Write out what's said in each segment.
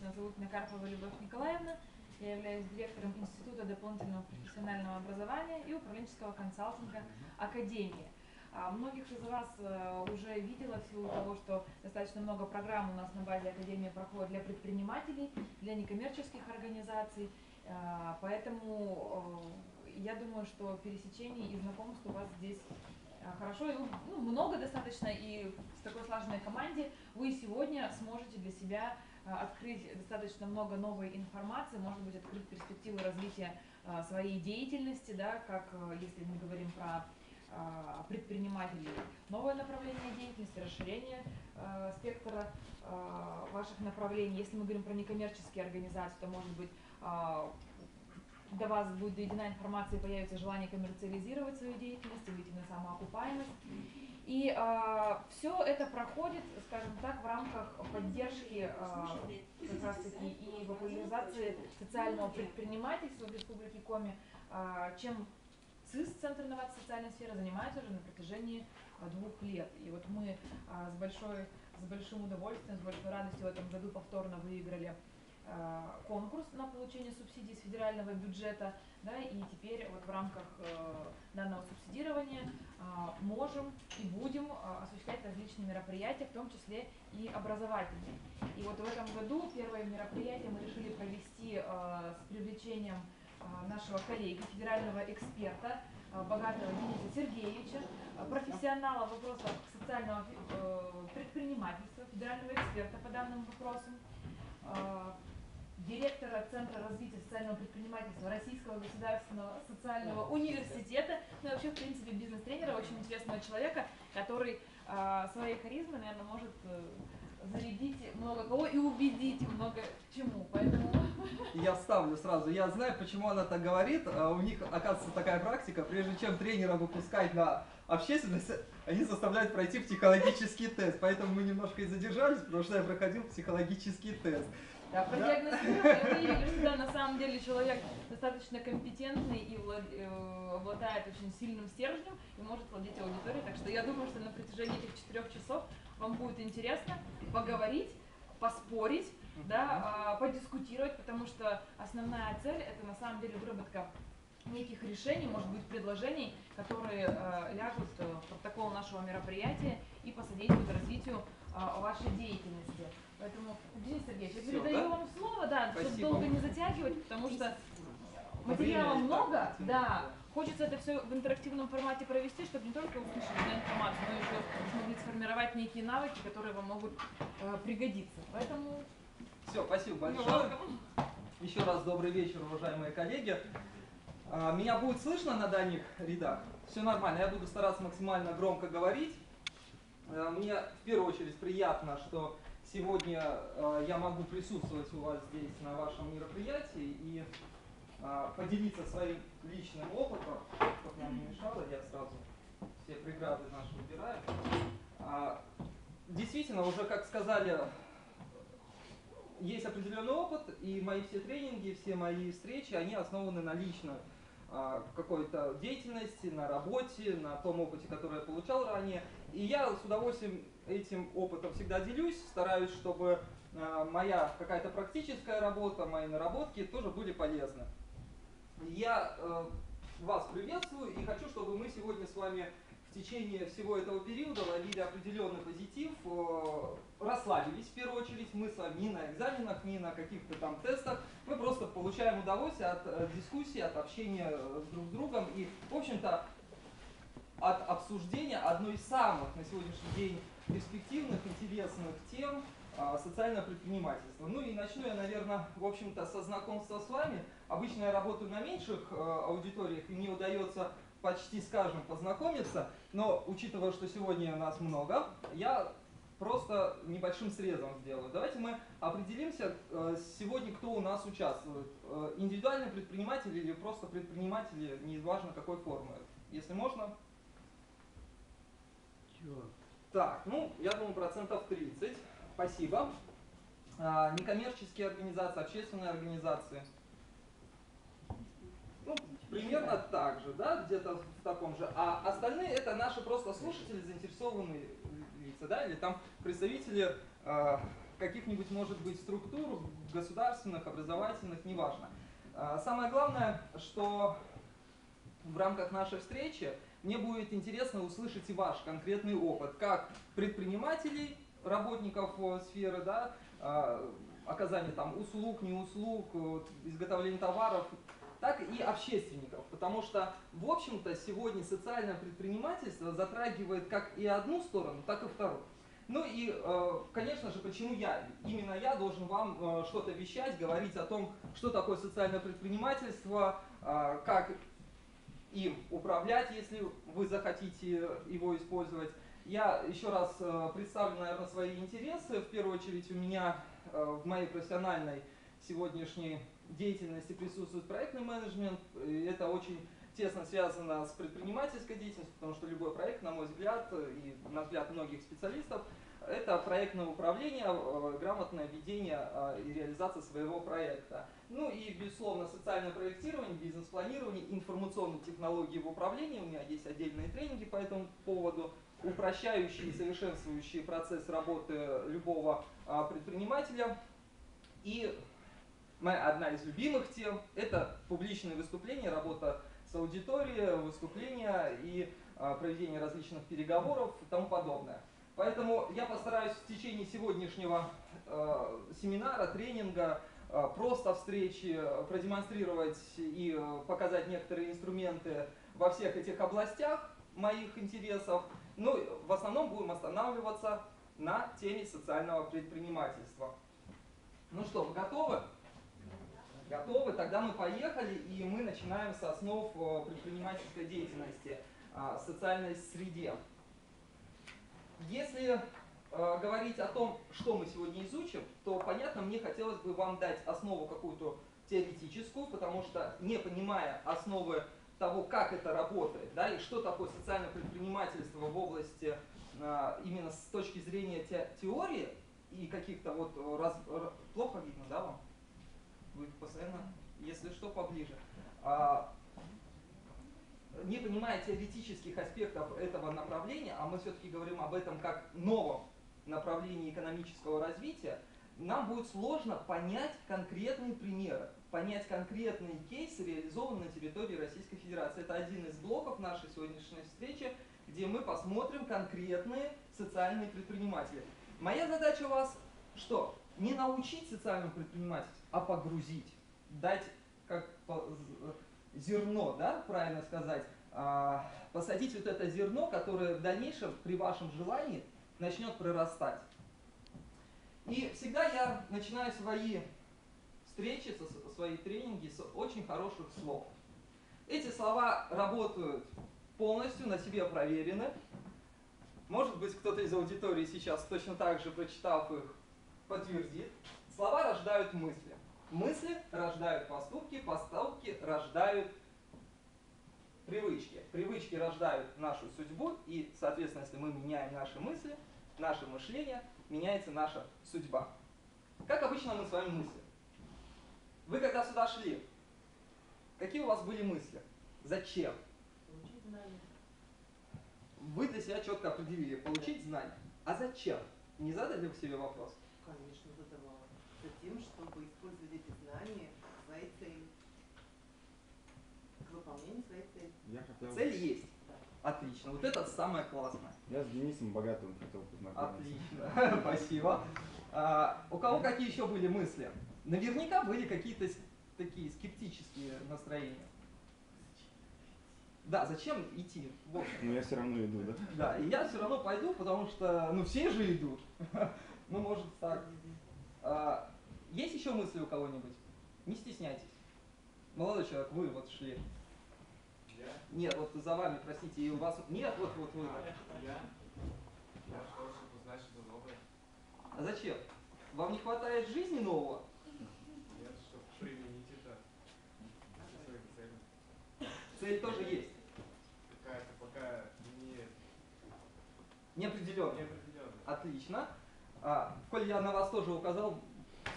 Меня зовут Накарпова Любовь Николаевна. Я являюсь директором Института дополнительного профессионального образования и управленческого консалтинга Академии. Многих из вас уже видела в силу того, что достаточно много программ у нас на базе Академии проходит для предпринимателей, для некоммерческих организаций. Поэтому я думаю, что пересечений и знакомств у вас здесь хорошо, и много достаточно, и в такой слаженной команде вы сегодня сможете для себя открыть достаточно много новой информации, может быть, открыть перспективы развития своей деятельности, да, как если мы говорим про предпринимателей, новое направление деятельности, расширение спектра ваших направлений. Если мы говорим про некоммерческие организации, то, может быть, до вас будет доведена информация и появится желание коммерциализировать свою деятельность, выйти на самоокупаемость. И все это проходит, скажем так, в рамках поддержки как раз таки и популяризации социального предпринимательства в Республике Коми, чем ЦИС, Центр инноваций социальной сферы, занимается уже на протяжении 2 лет. И вот мы с большим удовольствием, с большой радостью в этом году повторно выиграли конкурс на получение субсидий с федерального бюджета, да, и теперь вот в рамках данного субсидирования можем и будем осуществлять различные мероприятия, в том числе и образовательные. И вот в этом году первое мероприятие мы решили провести с привлечением нашего коллеги, федерального эксперта Богатого Дениса Сергеевича, профессионала в вопросах социального предпринимательства, федерального эксперта по данным вопросам, директора Центра развития социального предпринимательства Российского государственного социального университета, ну и вообще, в принципе, бизнес-тренера, очень интересного человека, который своей харизмой, наверное, может зарядить много кого и убедить много чему. Поэтому... Я вставлю сразу. Я знаю, почему она так говорит. У них, оказывается, такая практика. Прежде чем тренера выпускать на общественность, они заставляют пройти психологический тест. Поэтому мы немножко и задержались, потому что я проходил психологический тест. Да, продиагностировали, выявили, что да, на самом деле человек достаточно компетентный и обладает очень сильным стержнем и может владеть аудиторией. Так что я думаю, что на протяжении этих 4 часов вам будет интересно поговорить, поспорить, да, подискутировать, потому что основная цель — это на самом деле выработка неких решений, может быть, предложений, которые лягут в протокол нашего мероприятия и посодействуют развитию вашей деятельности. Поэтому, Денис Сергеевич, я передаю вам слово, да, чтобы долго не затягивать, потому что материала много, да. Хочется это все в интерактивном формате провести, чтобы не только услышать информацию, но и еще смогли сформировать некие навыки, которые вам могут пригодиться. Поэтому... Все, спасибо большое. Еще раз добрый вечер, уважаемые коллеги. Меня будет слышно на дальних рядах? Все нормально, я буду стараться максимально громко говорить. Мне в первую очередь приятно, что сегодня я могу присутствовать у вас здесь на вашем мероприятии и поделиться своим личным опытом, чтобы нам не мешало, я сразу все преграды наши убираю. Действительно, уже как сказали, есть определенный опыт, и мои все тренинги, все мои встречи, они основаны на личной какой-то деятельности, на работе, на том опыте, который я получал ранее. И я с удовольствием этим опытом всегда делюсь, стараюсь, чтобы моя какая-то практическая работа, мои наработки тоже были полезны. Я вас приветствую и хочу, чтобы мы сегодня с вами в течение всего этого периода ловили определенный позитив, расслабились в первую очередь. Мы с вами ни на экзаменах, ни на каких-то там тестах. Мы просто получаем удовольствие от дискуссии, от общения друг с другом и, в общем-то, от обсуждения одной из самых на сегодняшний день перспективных, интересных тем социального предпринимательства. Ну и начну я, наверное, в общем-то, со знакомства с вами. Обычно я работаю на меньших аудиториях, и мне удается почти, скажем, познакомиться, но учитывая, что сегодня нас много, я просто небольшим срезом сделаю. Давайте мы определимся сегодня, кто у нас участвует. Индивидуальные предприниматели или просто предприниматели, неважно какой формы. Если можно. Так, ну, я думаю, 30%. Спасибо. Некоммерческие организации, общественные организации. Ну, примерно так же, да, где-то в таком же. А остальные — это наши просто слушатели, заинтересованные лица, да, или там представители каких-нибудь, может быть, структур, государственных, образовательных, неважно. Самое главное, что в рамках нашей встречи мне будет интересно услышать и ваш конкретный опыт, как предпринимателей, работников сферы, да, оказания там услуг, не услуг, изготовления товаров, так и общественников. Потому что, в общем-то, сегодня социальное предпринимательство затрагивает как и одну сторону, так и вторую. Ну и, конечно же, почему именно я должен вам что-то вещать, говорить о том, что такое социальное предпринимательство, как им управлять, если вы захотите его использовать. Я еще раз представлю, наверное, свои интересы. В первую очередь у меня в моей профессиональной сегодняшней деятельности присутствует проектный менеджмент. И это очень тесно связано с предпринимательской деятельностью, потому что любой проект, на мой взгляд, и на взгляд многих специалистов, это проектное управление, грамотное ведение и реализация своего проекта. Ну и, безусловно, социальное проектирование, бизнес-планирование, информационные технологии в управлении. У меня есть отдельные тренинги по этому поводу, упрощающие и совершенствующие процесс работы любого предпринимателя. И одна из любимых тем – это публичные выступления, работа с аудиторией, выступления и проведение различных переговоров и тому подобное. Поэтому я постараюсь в течение сегодняшнего семинара, тренинга, просто встречи продемонстрировать и показать некоторые инструменты во всех этих областях моих интересов. Ну, в основном будем останавливаться на теме социального предпринимательства. Ну что, вы готовы? Готовы? Тогда мы поехали, и мы начинаем с основ предпринимательской деятельности в социальной среде. Если говорить о том, что мы сегодня изучим, то, понятно, мне хотелось бы вам дать основу какую-то теоретическую, потому что, не понимая основы того, как это работает, да, и что такое социальное предпринимательство в области именно с точки зрения теории и каких-то вот плохо видно, да, вам? Вы постоянно, если что, поближе. Не понимая теоретических аспектов этого направления, а мы все-таки говорим об этом как новом направлении экономического развития, нам будет сложно понять конкретные примеры, понять конкретные кейсы, реализованные на территории Российской Федерации. Это один из блоков нашей сегодняшней встречи, где мы посмотрим конкретные социальные предприниматели. Моя задача у вас что? Не научить социальному предпринимательству, а погрузить, дать как зерно, да, правильно сказать, посадить вот это зерно, которое в дальнейшем при вашем желании начнет прорастать. И всегда я начинаю свои встречи, свои тренинги с очень хороших слов. Эти слова работают полностью, на себе проверены. Может быть, кто-то из аудитории сейчас точно так же, прочитав их, подтвердит. Слова рождают мысли. Мысли рождают поступки, поступки рождают привычки. Привычки рождают нашу судьбу, и, соответственно, если мы меняем наши мысли, наше мышление, меняется наша судьба. Как обычно мы с вами мыслим? Вы когда сюда шли, какие у вас были мысли? Зачем? Получить знания. Вы для себя четко определили, получить знания. А зачем? Не задали вы себе вопрос? Конечно, задавала. Затем, чтобы использовать эти знания к своей цели. К выполнению своей цели. Цель есть. Да. Отлично. Вот это самое классное. Я с Денисом Богатым хотел познакомиться. Отлично. Спасибо. У кого какие еще были мысли? Наверняка были какие-то такие скептические настроения. Да, зачем идти? Вот. Но я все равно иду, да? Да, и я все равно пойду, потому что, ну, все же идут. Ну, может так. Есть еще мысли у кого-нибудь? Не стесняйтесь. Молодой человек, вы вот шли. Я? Нет, вот за вами, простите, и у вас... Нет, вот вы. Я шел, чтобы узнать что-то новое. А зачем? Вам не хватает жизни нового? Нет, чтобы применить это к своим целям. Цель тоже есть. Какая-то пока Неопределенно. неопределенная. Отлично. Коль я на вас тоже указал,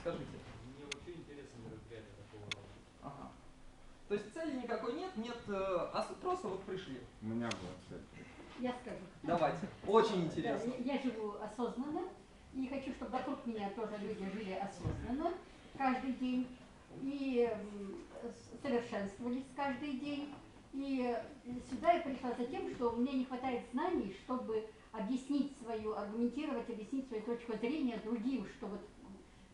скажите. Мне вообще интересно мероприятие такого рода. Ага. То есть цели никакой нет, просто вот пришли. У меня была цель. Я скажу. Давайте. Очень интересно. Я живу осознанно, И хочу, чтобы вокруг меня тоже люди жили осознанно каждый день и совершенствовались каждый день. И сюда я пришла за тем, что мне не хватает знаний, чтобы объяснить свою, аргументировать, объяснить свою точку зрения другим, что вот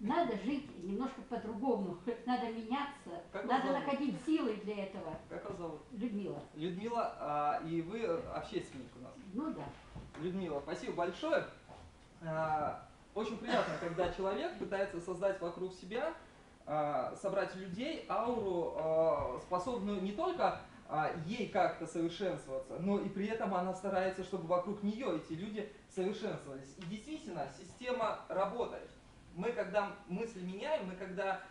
надо жить немножко по-другому, надо меняться, надо находить силы для этого. Как вас зовут? Людмила. Людмила, и вы общественник у нас? Ну да. Людмила, спасибо большое. Очень приятно, когда человек пытается создать вокруг себя, собрать людей, ауру, способную не только ей как-то совершенствоваться, но и при этом она старается, чтобы вокруг нее эти люди совершенствовались. И действительно, система работает. Мы, когда мысль меняем, мы, когда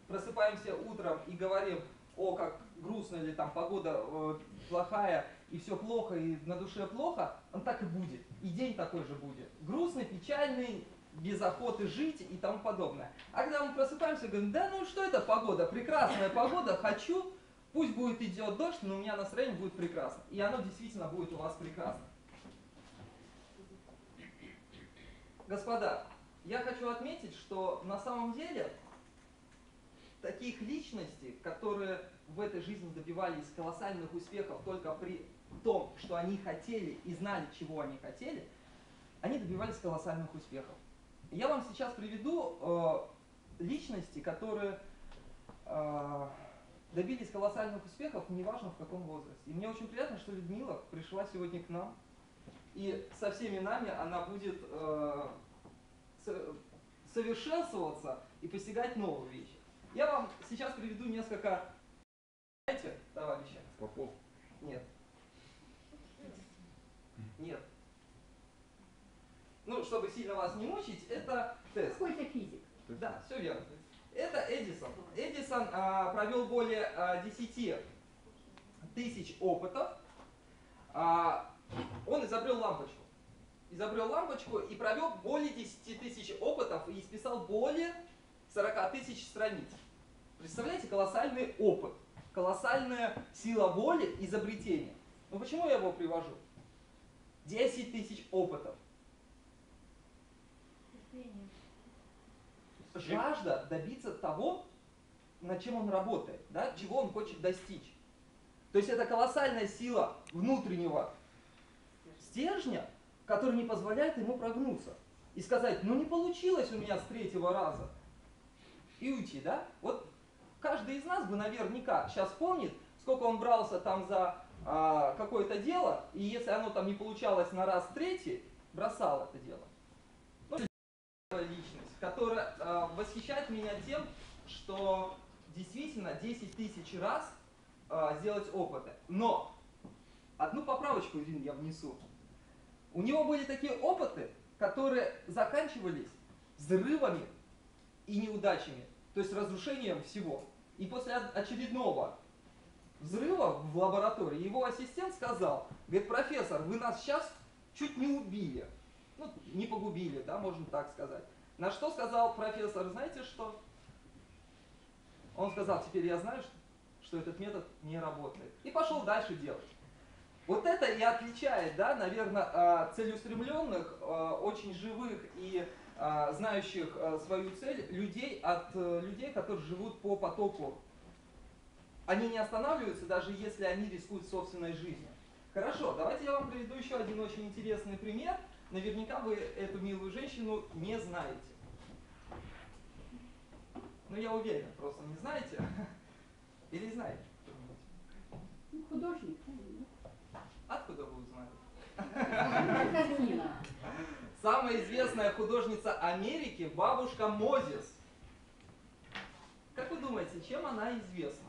просыпаемся утром и говорим, о, как грустно, или там погода плохая, и все плохо, и на душе плохо, он так и будет. И день такой же будет. Грустный, печальный, без охоты жить и тому подобное. А когда мы просыпаемся и говорим, да ну что это погода, прекрасная погода, хочу, пусть будет идет дождь, но у меня настроение будет прекрасно. И оно действительно будет у вас прекрасно. Господа, я хочу отметить, что на самом деле таких личностей, которые в этой жизни добивались колоссальных успехов только при том, что они хотели и знали, чего они хотели, они добивались колоссальных успехов. Я вам сейчас приведу личности, которые добились колоссальных успехов, неважно в каком возрасте. И мне очень приятно, что Людмила пришла сегодня к нам, и со всеми нами она будет совершенствоваться и постигать новые вещи. Я вам сейчас приведу несколько... Знаете, товарищи? Попов. Нет. Нет. Ну, чтобы сильно вас не мучить, это тест. Какой-то физик. Да, все верно. Это Эдисон. Эдисон провел более 10 тысяч опытов. Он изобрел лампочку. Изобрел лампочку и провел более 10 тысяч опытов и исписал более 40 тысяч страниц. Представляете, колоссальный опыт, колоссальная сила воли изобретения. Но почему я его привожу? 10 тысяч опытов. Жажда добиться того, над чем он работает, да, чего он хочет достичь. То есть это колоссальная сила внутреннего стержня, который не позволяет ему прогнуться и сказать, ну не получилось у меня с 3-го раза, и уйти, да? Вот каждый из нас бы наверняка сейчас помнит, сколько он брался там за какое-то дело, и если оно там не получалось на раз 3-й, бросал это дело. Ну, личность, которая восхищает меня тем, что действительно 10 тысяч раз сделать опыты. Но одну поправочку, Ирина, я внесу. У него были такие опыты, которые заканчивались взрывами и неудачами, то есть разрушением всего. И после очередного взрыва в лаборатории его ассистент сказал, говорит, профессор, вы нас сейчас чуть не убили. Ну, не погубили, да, можно так сказать. На что сказал профессор, знаете что? Он сказал, теперь я знаю, что этот метод не работает. И пошел дальше делать. Вот это и отличает, да, наверное, целеустремленных, очень живых и знающих свою цель людей от людей, которые живут по потоку. Они не останавливаются, даже если они рискуют собственной жизнью. Хорошо, давайте я вам приведу еще один очень интересный пример. Наверняка вы эту милую женщину не знаете. Ну, я уверен, просто не знаете. Или знаете? Художник. Откуда вы узнали? Картина. Самая известная художница Америки, бабушка Мозес. Как вы думаете, чем она известна?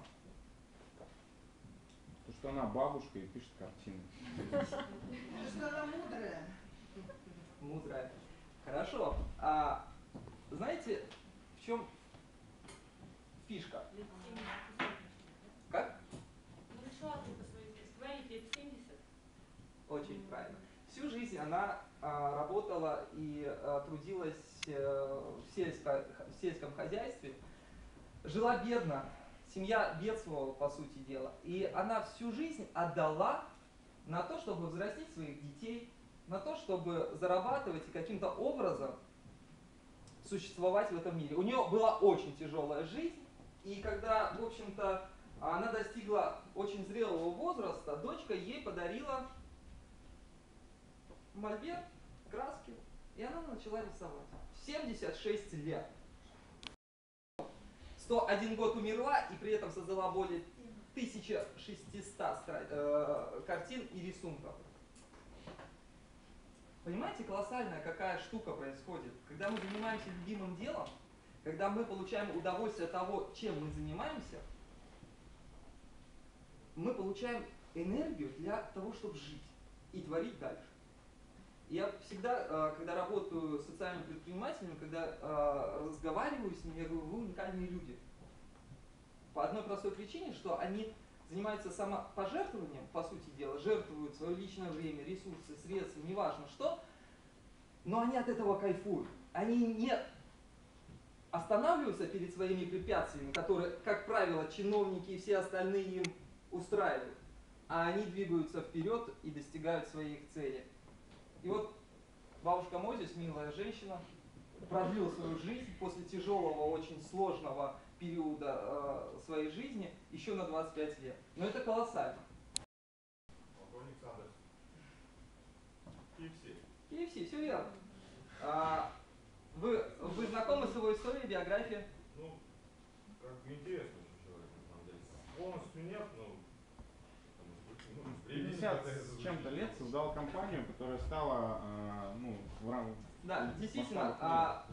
То, что она бабушка и пишет картины. Что она мудрая. Мудрая. Хорошо. Знаете, в чем фишка? Как? Очень правильно. Всю жизнь она работала и трудилась в сельском хозяйстве. Жила бедно, семья бедствовала, по сути дела. И она всю жизнь отдала на то, чтобы взрастить своих детей, на то, чтобы зарабатывать и каким-то образом существовать в этом мире. У нее была очень тяжелая жизнь, и когда, в общем-то, она достигла очень зрелого возраста, дочка ей подарила мольберт, краски, и она начала рисовать. В 76 лет. 101 год умерла, и при этом создала более 1600 картин и рисунков. Понимаете, колоссальная какая штука происходит? Когда мы занимаемся любимым делом, когда мы получаем удовольствие от того, чем мы занимаемся, мы получаем энергию для того, чтобы жить и творить дальше. Я всегда, когда работаю с социальными предпринимателями, когда разговариваю с ними, я говорю, вы уникальные люди. По одной простой причине, что они занимаются самопожертвованием, по сути дела, жертвуют свое личное время, ресурсы, средства, неважно что, но они от этого кайфуют. Они не останавливаются перед своими препятствиями, которые, как правило, чиновники и все остальные им устраивают, а они двигаются вперед и достигают своих целей. И вот бабушка Мозис, милая женщина, продлила свою жизнь после тяжелого, очень сложного периода своей жизни еще на 25 лет. Но это колоссально. Полковник Сандерс. KFC. KFC, все верно. Вы знакомы с его историей, биографией? Ну, как бы интересно очень человек, на самом деле. Полностью нет, но... 50 с чем-то лет создал компанию, которая стала, в рамках... Да, действительно,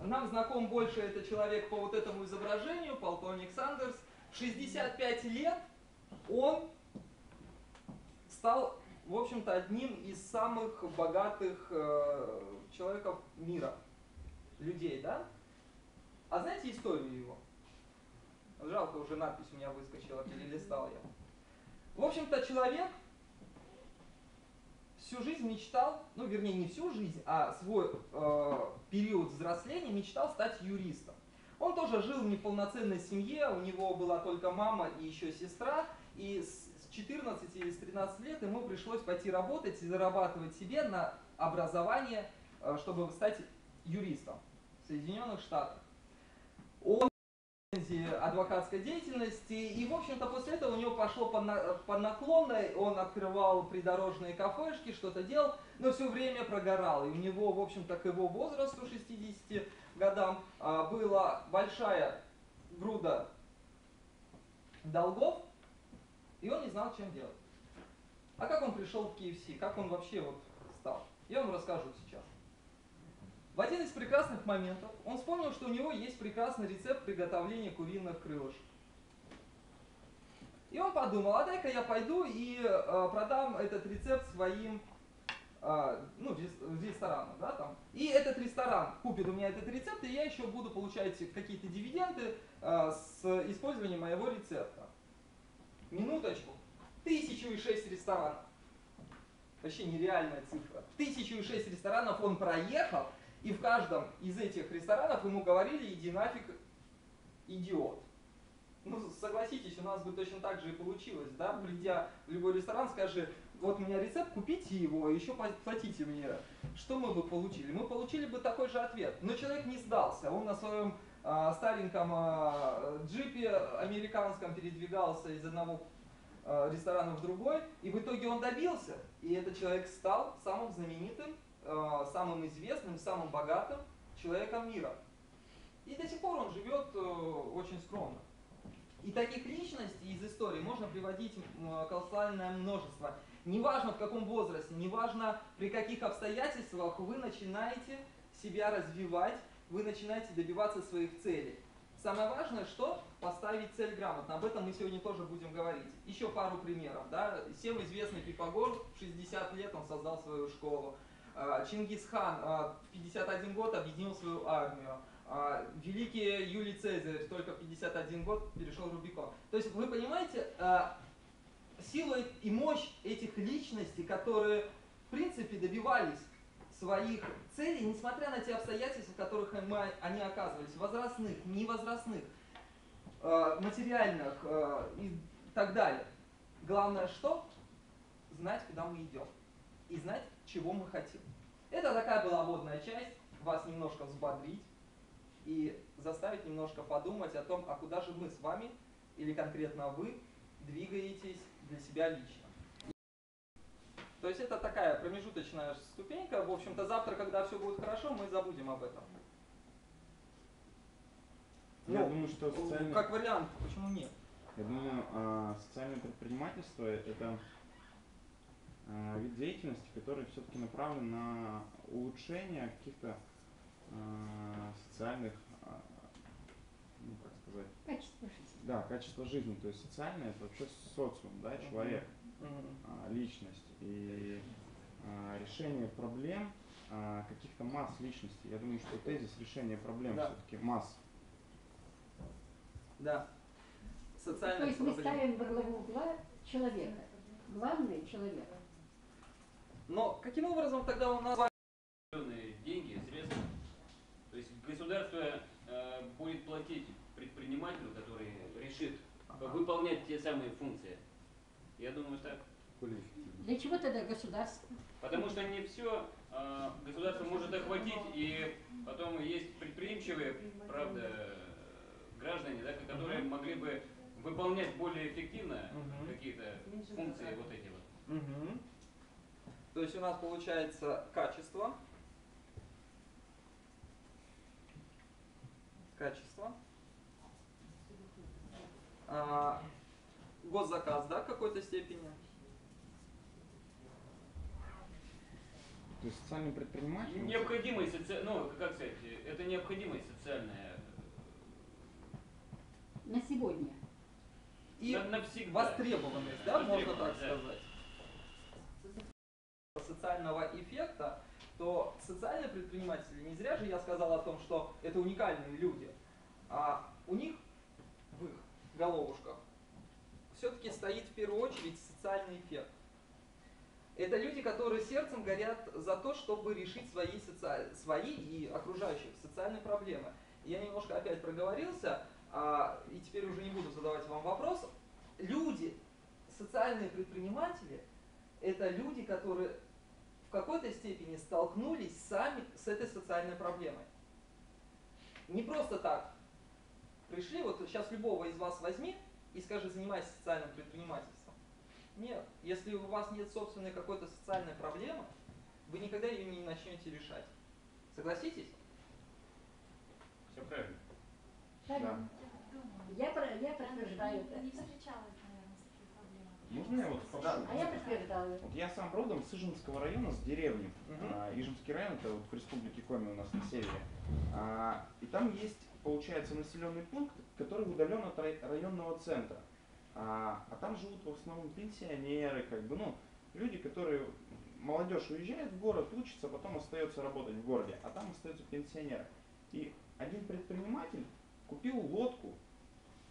нам знаком больше этот человек по вот этому изображению, полковник Сандерс. В 65 лет он стал, в общем-то, одним из самых богатых человеков мира, людей, да? А знаете историю его? Жалко, уже надпись у меня выскочила, перелистал я. В общем-то, человек всю жизнь мечтал, ну, вернее, не всю жизнь, а свой период взросления мечтал стать юристом. Он тоже жил в неполноценной семье, у него была только мама и еще сестра, и с 14 или с 13 лет ему пришлось пойти работать и зарабатывать себе на образование, чтобы стать юристом в Соединенных Штатах. Он адвокатской деятельности, и, в общем-то, после этого у него пошло по наклонной, он открывал придорожные кафешки, что-то делал, но все время прогорал, и у него, в общем-то, к его возрасту, 60 годам, была большая груда долгов, и он не знал, чем делать. А как он пришел в KFC, как он вообще вот стал? Я вам расскажу сейчас. В один из прекрасных моментов он вспомнил, что у него есть прекрасный рецепт приготовления куриных крылышек. И он подумал, а дай-ка я пойду и продам этот рецепт своим в ресторанам. Да, там. И этот ресторан купит у меня этот рецепт, и я еще буду получать какие-то дивиденды с использованием моего рецепта. Минуточку. 1006 ресторанов. Вообще нереальная цифра. 1006 ресторанов он проехал, и в каждом из этих ресторанов ему говорили, иди нафиг, идиот. Ну, согласитесь, у нас бы точно так же и получилось, да? Придя в любой ресторан, скажи, вот у меня рецепт, купите его, еще платите мне. Что мы бы получили? Мы получили бы такой же ответ. Но человек не сдался. Он на своем стареньком джипе американском передвигался из одного ресторана в другой, и в итоге он добился. И этот человек стал самым знаменитым, самым известным, самым богатым человеком мира. И до сих пор он живет очень скромно. И таких личностей из истории можно приводить колоссальное множество. Неважно в каком возрасте, неважно при каких обстоятельствах вы начинаете себя развивать, вы начинаете добиваться своих целей. Самое важное, что поставить цель грамотно. Об этом мы сегодня тоже будем говорить. Еще пару примеров. Да? Всем известный Пифагор, в 60 лет он создал свою школу. Чингисхан в 51 год объединил свою армию. Великий Юлий Цезарь только в 51 год перешел Рубикон. То есть вы понимаете силу и мощь этих личностей, которые в принципе добивались своих целей, несмотря на те обстоятельства, в которых они оказывались, возрастных, невозрастных, материальных и так далее. Главное что? Знать, куда мы идем. И знать, чего мы хотим. Это такая была вводная часть, вас немножко взбодрить. и заставить немножко подумать о том, а куда же мы с вами, или конкретно вы, двигаетесь для себя лично. То есть это такая промежуточная ступенька. В общем-то, завтра, когда все будет хорошо, мы забудем об этом. Я Ну, думаю, что социальное... как вариант, почему нет? Я думаю, социальное предпринимательство – это вид деятельности, который все-таки направлен на улучшение каких-то социальных, ну как сказать, Качество жизни. да, качество жизни. То есть социальное – это вообще социум, да, человек, личность. И решение проблем каких-то масс личностей. Я думаю, что тезис решения проблем Да. все-таки масс. Да. То Социальных есть мы проблем. ставим во главу угла человека. Главный человек. Но каким образом тогда у нас... Деньги, средства. То есть государство будет платить предпринимателю, который решит выполнять те самые функции. Я думаю, так. Для чего тогда государство? Потому что не все государство может охватить, и потом есть предприимчивые, правда, граждане, да, которые могли бы выполнять более эффективно какие-то функции вот эти вот. То есть у нас получается качество. Госзаказ, да, в какой-то степени. То есть социальный предприниматель... Необходимость, ну, как сказать, это необходимость социальная. На сегодня. И навсегда. востребованность, да, можно так Востребованность, да. сказать. Социального эффекта, то социальные предприниматели, не зря же я сказал о том, что это уникальные люди, а у них в их головушках все-таки стоит в первую очередь социальный эффект. Это люди, которые сердцем горят за то, чтобы решить свои и окружающих социальные проблемы. Я немножко опять проговорился, и теперь уже не буду задавать вам вопрос. Люди, социальные предприниматели, это люди, которые в какой-то степени столкнулись сами с этой социальной проблемой. Не просто так пришли, вот сейчас любого из вас возьми и скажи, занимайся социальным предпринимательством. Нет, если у вас нет собственной какой-то социальной проблемы, вы никогда ее не начнете решать. Согласитесь? Все правильно. Правильно. Я подтверждаю это. Не встречалась, наверное, с такой проблемой. Можно я вот спрошу? А я подтверждаю. Вот я сам родом с Ижинского района, с деревни. Ижинский район это вот в республике Коми у нас на севере. И там есть, получается, населенный пункт, который удален от районного центра. А там живут в основном пенсионеры, как бы, ну, люди, которые, молодежь уезжает в город, учится, потом остается работать в городе, а там остаются пенсионеры. И один предприниматель купил лодку,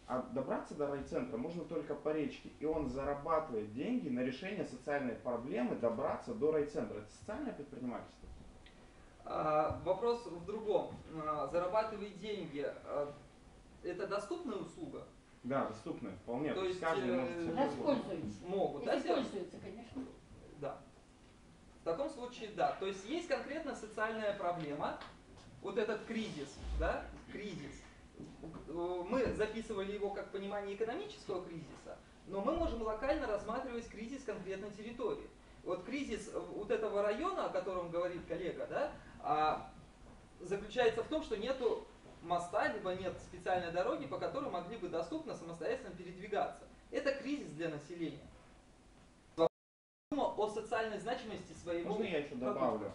а добраться до райцентра можно только по речке. И он зарабатывает деньги на решение социальной проблемы добраться до райцентра. Это социальное предпринимательство? Вопрос в другом. Зарабатывать деньги, это доступная услуга? Да, доступная, вполне. То есть каждый может себе позволить. Воспользуются. Могут, да? Если пользуются, конечно. Да. В таком случае, да. То есть есть конкретно социальная проблема, вот этот кризис, да, кризис. Мы записывали его как понимание экономического кризиса, но мы можем локально рассматривать кризис конкретной территории. Вот кризис вот этого района, о котором говорит коллега, да, заключается в том, что нету моста, либо нет специальной дороги, по которой могли бы доступно самостоятельно передвигаться. Это кризис для населения. О социальной значимости своего... Можно я еще добавлю?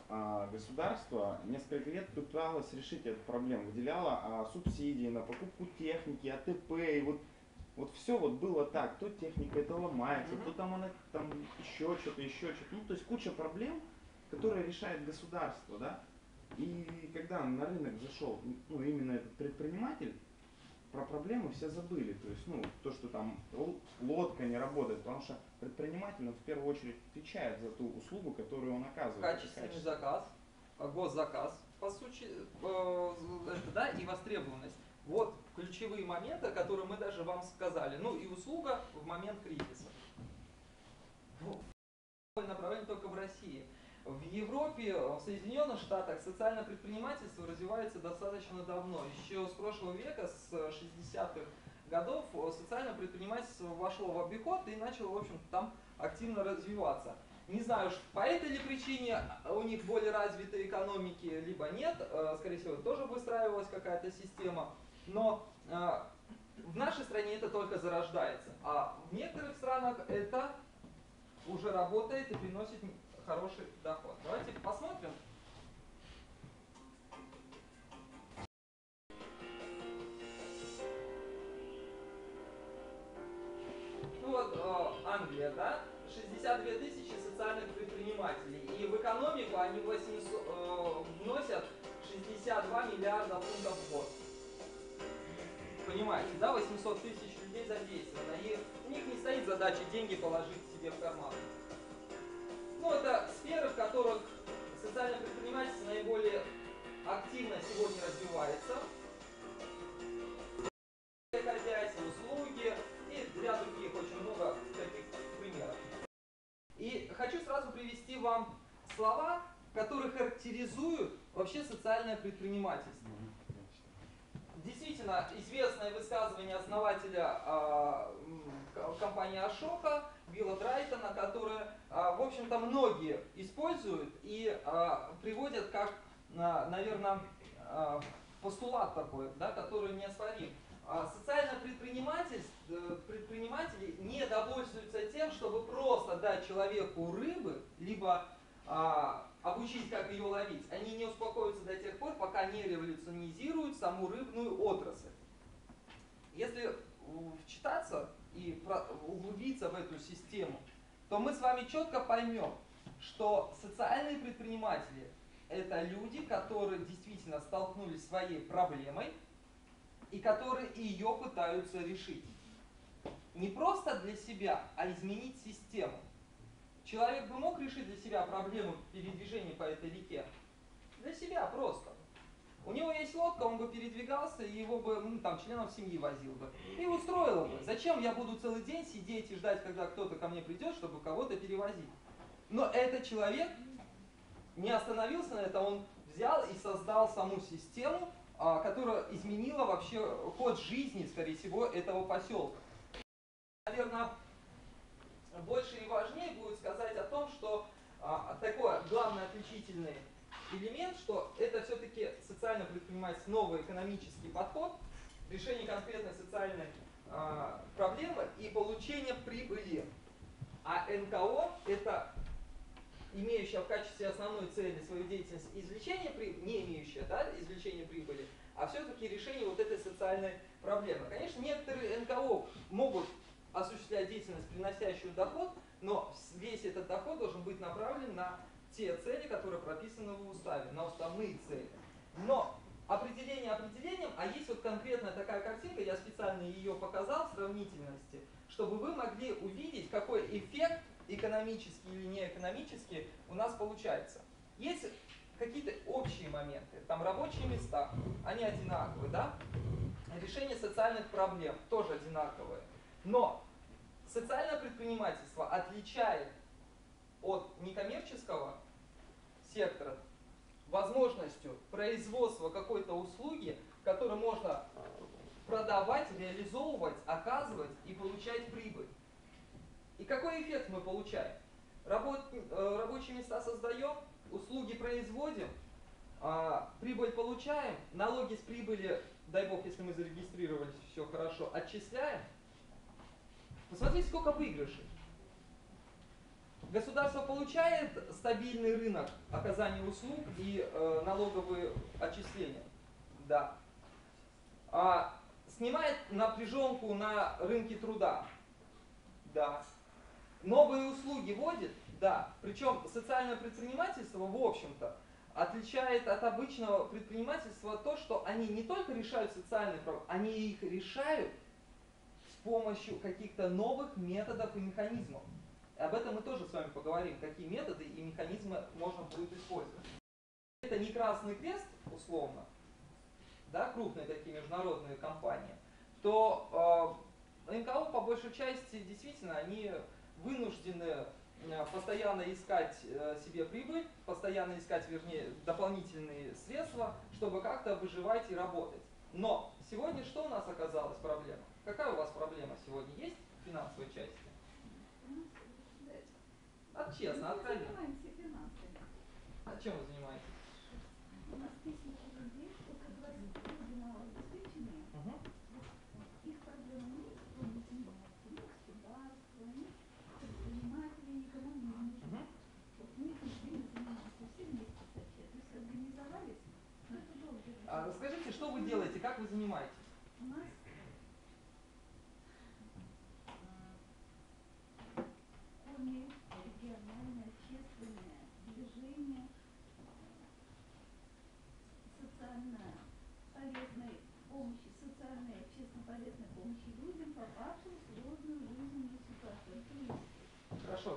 Государство несколько лет пыталось решить эту проблему, выделяло субсидии на покупку техники, АТП, и вот все вот было так, то техника это ломается, то там она там еще что-то, ну то есть куча проблем, которые решает государство, да, и когда на рынок зашел, ну именно этот предприниматель, про проблемы все забыли, то есть, ну, то, что там лодка не работает, потому что предприниматель, он в первую очередь отвечает за ту услугу, которую он оказывает. Качественный заказ, госзаказ, по сути, да, и востребованность. Вот ключевые моменты, которые мы даже вам сказали. Ну и услуга в момент кризиса. Направление только в России. В Европе, в Соединенных Штатах социальное предпринимательство развивается достаточно давно. Еще с прошлого века, с 60-х годов, социальное предпринимательство вошло в обиход и начало, в общем-то, там активно развиваться. Не знаю, по этой ли причине у них более развитые экономики, либо нет. Скорее всего, тоже выстраивалась какая-то система. Но в нашей стране это только зарождается. А в некоторых странах это уже работает и приносит хороший доход. Давайте посмотрим. Ну вот Англия, да? 62 тысячи социальных предпринимателей. И в экономику они вносят 62 миллиарда фунтов в год. Понимаете, да? 800 тысяч людей задействовано. И у них не стоит задача деньги положить себе в карман. Ну, это сферы, в которых социальное предпринимательство наиболее активно сегодня развивается. Хозяйство, услуги и ряд других, очень много таких примеров. И хочу сразу привести вам слова, которые характеризуют вообще социальное предпринимательство. Действительно, известное высказывание основателя компании Ашока, Билла Драйтона, которое, в общем-то, многие используют и приводят как, наверное, постулат такой, да, который неоспорим. Социальное предприниматели не довольствуются тем, чтобы просто дать человеку рыбы, либо обучить, как ее ловить. Они не успокоятся до тех пор, пока не революционизируют саму рыбную отрасль. Если вчитаться и углубиться в эту систему, то мы с вами четко поймем, что социальные предприниматели – это люди, которые действительно столкнулись с своей проблемой и которые ее пытаются решить. Не просто для себя, а изменить систему. Человек бы мог решить для себя проблему передвижения по этой реке? Для себя просто. У него есть лодка, он бы передвигался, и его бы, там, членов семьи возил бы. И устроило бы. Зачем я буду целый день сидеть и ждать, когда кто-то ко мне придет, чтобы кого-то перевозить? Но этот человек не остановился на этом, он взял и создал саму систему, которая изменила вообще ход жизни, скорее всего, этого поселка. Наверное, больше и важнее будет сказать о том, что такой главный отличительный элемент, что это все-таки социально предпринимательство, новый экономический подход, решение конкретной социальной проблемы и получение прибыли. А НКО это имеющая в качестве основной цели свою деятельность извлечение прибыли, не имеющая, да, извлечение прибыли, а все-таки решение вот этой социальной проблемы. Конечно, некоторые НКО могут осуществлять деятельность, приносящую доход, но весь этот доход должен быть направлен на те цели, которые прописаны в уставе, на уставные цели. Но определение определением, а есть вот конкретная такая картинка, я специально ее показал в сравнительности, чтобы вы могли увидеть, какой эффект экономический или неэкономический у нас получается. Есть какие-то общие моменты, там рабочие места, они одинаковые, да? Решение социальных проблем тоже одинаковые. Но социальное предпринимательство отличает от некоммерческого сектора возможностью производства какой-то услуги, которую можно продавать, реализовывать, оказывать и получать прибыль. И какой эффект мы получаем? Рабочие места создаем, услуги производим, прибыль получаем, налоги с прибыли, дай бог, если мы зарегистрировались, все хорошо, отчисляем. Посмотрите, сколько выигрышей. Государство получает стабильный рынок оказания услуг и налоговые отчисления. Да. Снимает напряженку на рынке труда. Да. Новые услуги вводит. Да. Причем социальное предпринимательство, в общем-то, отличает от обычного предпринимательства то, что они не только решают социальные проблемы, они их решают с помощью каких-то новых методов и механизмов. И об этом мы тоже с вами поговорим, какие методы и механизмы можно будет использовать. Это не Красный Крест, условно, да, крупные такие международные компании, то НКО по большей части действительно они вынуждены постоянно искать себе прибыль, постоянно искать, вернее, дополнительные средства, чтобы как-то выживать и работать. Но сегодня что у нас оказалась проблема? Какая у вас проблема сегодня есть в финансовой части? Честно, откровенно. Мы занимаемся финансами. А чем вы занимаетесь? У нас тысячи людей, около 20 малообеспеченные. Их проблема нет, кто не занимается, ни государство, ни предприниматели, никому не нужно. Вот мы этим всеми занимаемся, все вместе сочет. То есть организовались, но это долго. Расскажите, что вы делаете, как вы занимаетесь? У нас коми, региональное, общественное движение, социально полезной помощи, социальной, общественно полезной помощи людям, попавшим в сложную жизненную ситуацию. Хорошо.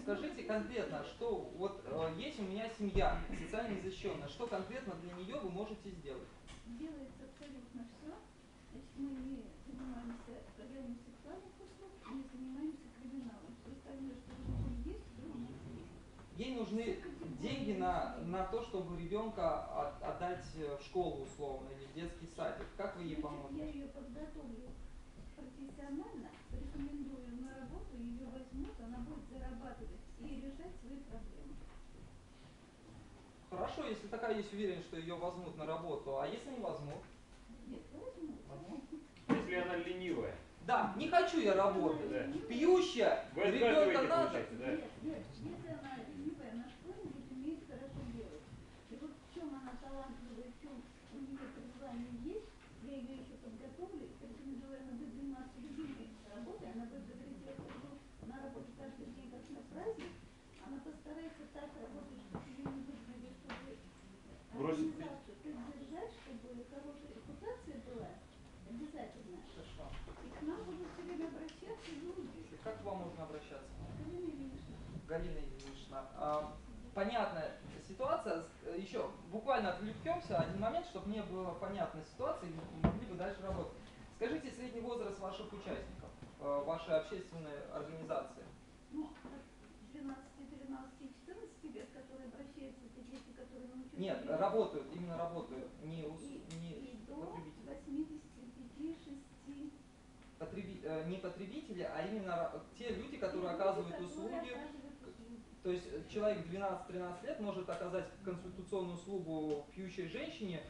Скажите конкретно, что вот есть у меня семья социально незащищенная, что конкретно для нее вы можете сделать? Делается абсолютно все. Значит, мы не занимаемся реальным сексуальным услуг, не занимаемся криминалом. Все остальное, что в жизни есть, все у нас есть. Ей нужны деньги на то, чтобы ребенка отдать в школу условно или в детский садик. Как вы ей поможете? Я ее подготовлю профессионально, рекомендую на работу, ее возьмут, она будет зарабатывать и решать свои проблемы. Хорошо, если такая есть уверенность, что ее возьмут на работу, а если не возьмут? Нет, возьмут. Если она ленивая. Да, не хочу я работать. Да. Пьющая, Вы ребенка отказываете, надо. получается, да? Нет, если она ленивая, она что-нибудь умеет хорошо делать. И вот в чем она талантливая, в чем у нее призвание есть, я ее еще подготовлю, рекомендую, она будет заниматься любимой работой, она будет говорить, я хожу на работу каждый день, как на праздник, она постарается так работать, чтобы ее не выгнали, чтобы Бросить. организацию поддержать, чтобы хорошая репутация была обязательно. Хорошо. И к нам будут все время обращаться люди. Как к вам можно обращаться? Галина Ильинична. Галина Ильинична, понятная ситуация. Еще буквально отвлекемся один момент, чтобы мне была понятна ситуация и могли бы дальше работать. Скажите средний возраст ваших участников, вашей общественной организации. Ну, от 12, 13, 14 лет, которые обращаются, это дети, которые научились... Нет, работают, именно работают, не и до потребители. 85-6. Не потребители, а именно те люди, которые оказывают услуги. То есть человек 12-13 лет может оказать консультационную услугу пьющей женщине,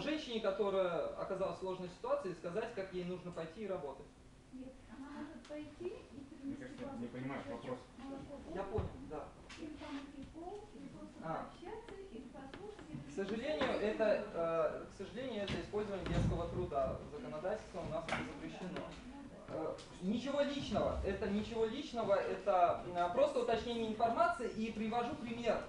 женщине, которая оказалась в сложной ситуации, и сказать, как ей нужно пойти и работать. Нет, она может пойти и принести вам не понимаю вопрос. молоко. Я понял, да. Или помыть пол, или просто пообщаться, или послушать. К сожалению, это использование детского труда. Законодательством у нас это запрещено. Ничего личного, это просто уточнение информации, и привожу пример.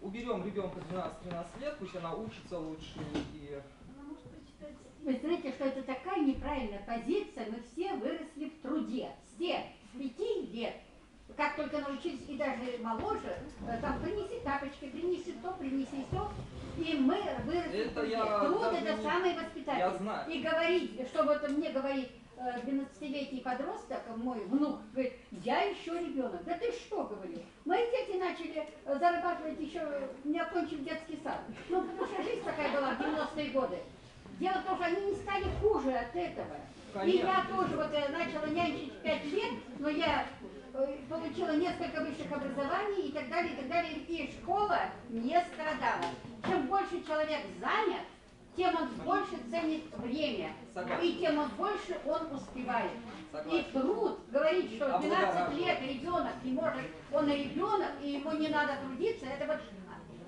Уберем ребенка 12-13 лет, пусть она учится лучше и... Она может прочитать стихи. Вы знаете, что это такая неправильная позиция, мы все выросли в труде, все, с 5 лет. Как только научились, и даже моложе, там принеси тапочки, принеси то, принеси все, и мы выросли в труде. Труд это самое воспитание. Я знаю. И говорить, что вот мне говорит 12-летний подросток, мой внук, говорит, я еще ребенок. Да ты что, говорю? Мои дети начали зарабатывать еще, не окончив детский сад. Ну, потому что жизнь такая была в 90-е годы. Дело в том, что они не стали хуже от этого. Конечно. И я тоже вот начала нянчить в 5 лет, но я получила несколько высших образований и так далее, и школа не страдала. Чем больше человек занят, тем он больше ценит время. Согласен. И тем он больше он успевает. Согласен. И труд говорить, что 12 лет ребенок не может, он и ребенок, и ему не надо трудиться, это вот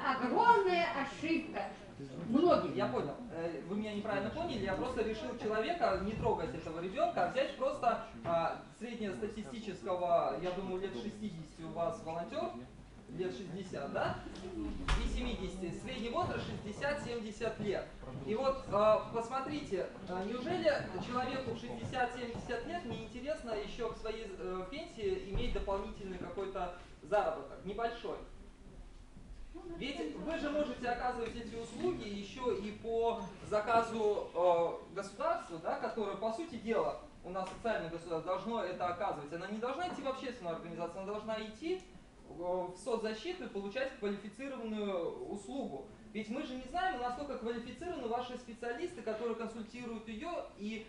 огромная ошибка. Многих. Я понял. Вы меня неправильно поняли. Я просто решил человека не трогать этого ребенка, а взять просто среднестатистического, я думаю, лет 60 у вас волонтер, лет 60, да? И 70. Средний возраст 60-70 лет. И вот посмотрите, неужели человеку в 60-70 лет не интересно еще к своей пенсии иметь дополнительный какой-то заработок, небольшой? Ведь вы же можете оказывать эти услуги еще и по заказу государства, да, которое, по сути дела, у нас социальное государство должно это оказывать. Она не должна идти в общественную организацию, она должна идти в соцзащиту и получать квалифицированную услугу. Ведь мы же не знаем, насколько квалифицированы ваши специалисты, которые консультируют ее, и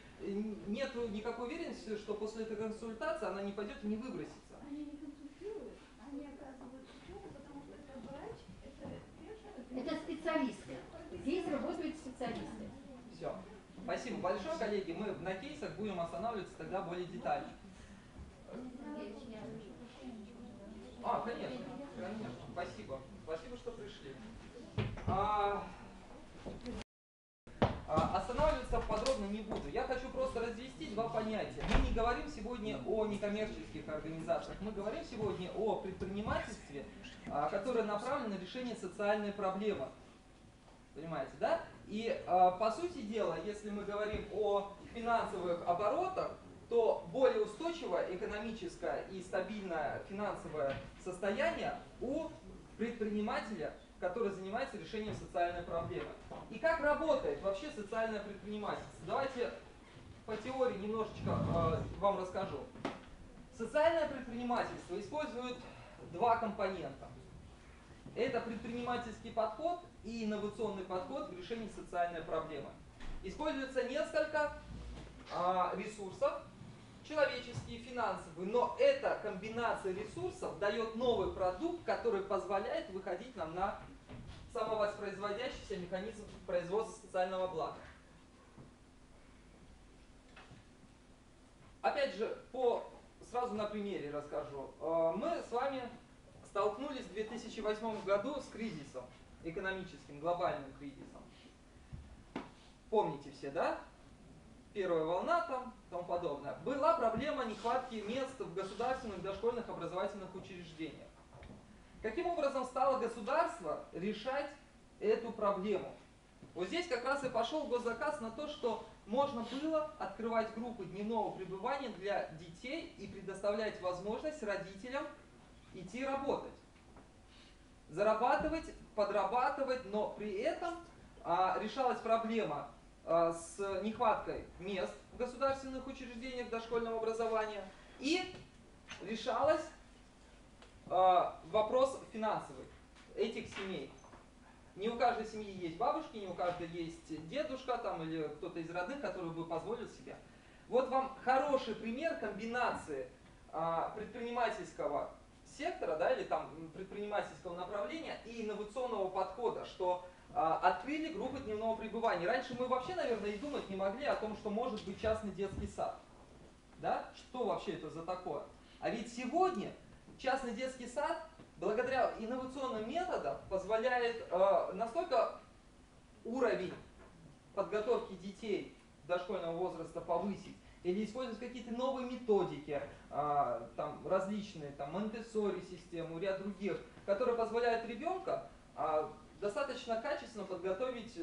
нет никакой уверенности, что после этой консультации она не пойдет и не выбросится. Они не консультируют, они оказывают услугу, потому что это врач, Это специалисты. Здесь работают специалисты. Все. Спасибо большое, коллеги. Мы на кейсах будем останавливаться тогда более детально. Конечно. Конечно. Спасибо. Спасибо, что пришли. Останавливаться подробно не буду. Я хочу просто развести два понятия. Мы не говорим сегодня о некоммерческих организациях. Мы говорим сегодня о предпринимательстве, которое направлено на решение социальной проблемы. Понимаете, да? И по сути дела, если мы говорим о финансовых оборотах, то более устойчивое экономическое и стабильное финансовое состояние у предпринимателя, который занимается решением социальной проблемы. И как работает вообще социальное предпринимательство? Давайте по теории немножечко вам расскажу. Социальное предпринимательство использует два компонента. Это предпринимательский подход и инновационный подход в решении социальной проблемы. Используется несколько ресурсов, человеческие, финансовые, но эта комбинация ресурсов дает новый продукт, который позволяет выходить нам на самовоспроизводящийся механизм производства социального блага. Опять же, сразу на примере расскажу. Мы с вами столкнулись в 2008 году с кризисом экономическим, глобальным кризисом. Помните все, да? Первая волна там, тому подобное. Была проблема нехватки мест в государственных дошкольных образовательных учреждениях. Каким образом стало государство решать эту проблему? Вот здесь как раз и пошел госзаказ на то, что можно было открывать группы дневного пребывания для детей и предоставлять возможность родителям идти работать. Зарабатывать, подрабатывать, но при этом решалась проблема с нехваткой мест в государственных учреждениях дошкольного образования и решалась вопрос финансовый этих семей. Не у каждой семьи есть бабушки, не у каждой есть дедушка там, или кто-то из родных, который бы позволил себе. Вот вам хороший пример комбинации предпринимательского сектора, да, или там предпринимательского направления и инновационного подхода, что открыли группы дневного пребывания. Раньше мы вообще, наверное, и думать не могли о том, что может быть частный детский сад. Да? Что вообще это за такое? А ведь сегодня частный детский сад, благодаря инновационным методам, позволяет настолько уровень подготовки детей дошкольного возраста повысить, или использовать какие-то новые методики, там, различные, там, Монтессори систему, ряд других, которые позволяют ребенка достаточно качественно подготовить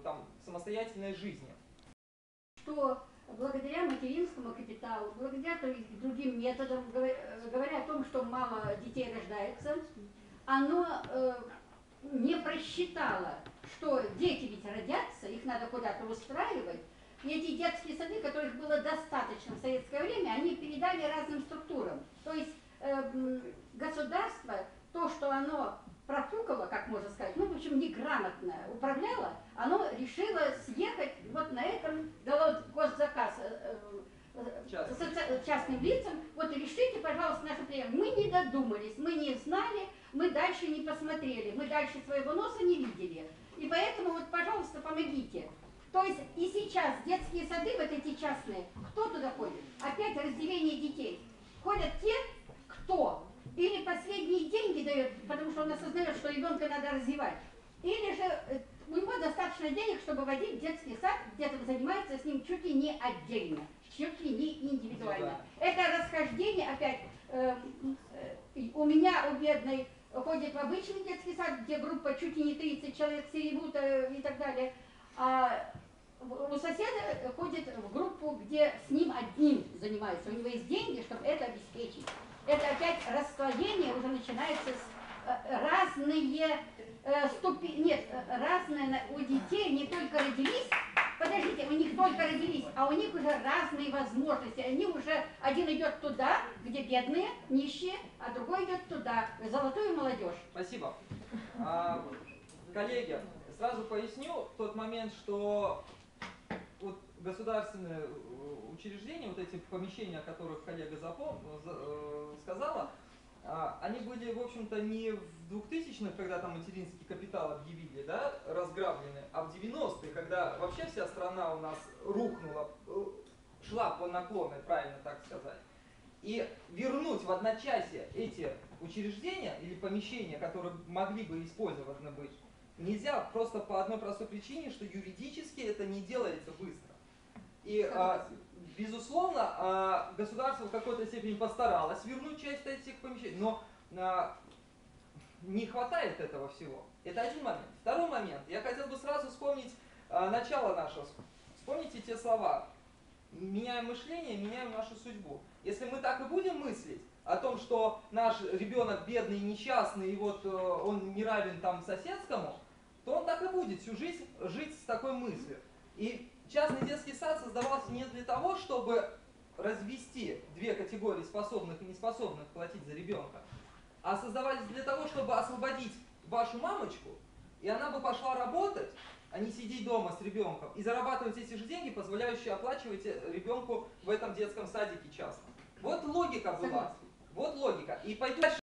там, к самостоятельной жизни. Что благодаря материнскому капиталу, благодаря другим методам, говоря о том, что мало детей рождается, оно не просчитало, что дети ведь родятся, их надо куда-то устраивать. И эти детские сады, которых было достаточно в советское время, они передали разным структурам. То есть государство, то, что оно профукало, как можно сказать, ну, в общем, неграмотно управляло, оно решило съехать вот на этом, дало госзаказ частным лицам, вот решите, пожалуйста, нашу проблему. Мы не додумались, мы не знали, мы дальше не посмотрели, мы дальше своего носа не видели. И поэтому вот, пожалуйста, помогите. То есть и сейчас детские сады, вот эти частные, кто туда ходит? Опять разделение детей. Ходят те, кто или последние деньги дает, потому что он осознает, что ребенка надо развивать, или же у него достаточно денег, чтобы водить в детский сад, где-то занимается с ним чуть ли не отдельно, чуть ли не индивидуально. Это расхождение опять, у меня, у бедной, ходит в обычный детский сад, где группа чуть ли не 30 человек серебут и так далее, а у соседа ходит в группу, где с ним одним занимаются, у него есть деньги, чтобы это обеспечить. Это опять расслоение уже начинается с разные ступени, нет, разные у детей не только родились, подождите, у них только родились, а у них уже разные возможности. Они уже, один идет туда, где бедные, нищие, а другой идет туда, в золотую молодежь. Спасибо. Коллеги, сразу поясню тот момент, что вот государственные учреждения, вот эти помещения, о которых коллега сказала, они были, в общем-то, не в 2000-х, когда там материнский капитал объявили, да, разграблены, а в 90-е, когда вообще вся страна у нас рухнула, шла по наклонной, правильно так сказать. И вернуть в одночасье эти учреждения или помещения, которые могли бы использованы быть, нельзя просто по одной простой причине, что юридически это не делается быстро. И, безусловно, государство в какой-то степени постаралось вернуть часть этих помещений, но не хватает этого всего. Это один момент. Второй момент. Я хотел бы сразу вспомнить начало нашего. Вспомните те слова. Меняем мышление, меняем нашу судьбу. Если мы так и будем мыслить о том, что наш ребенок бедный, несчастный, и вот он не равен там соседскому, то он так и будет всю жизнь жить с такой мыслью. И частный детский сад создавался не для того, чтобы развести две категории способных и неспособных платить за ребенка, а создавались для того, чтобы освободить вашу мамочку, и она бы пошла работать, а не сидеть дома с ребенком, и зарабатывать эти же деньги, позволяющие оплачивать ребенку в этом детском садике частном. Вот логика была. Вот логика. И пойду дальше,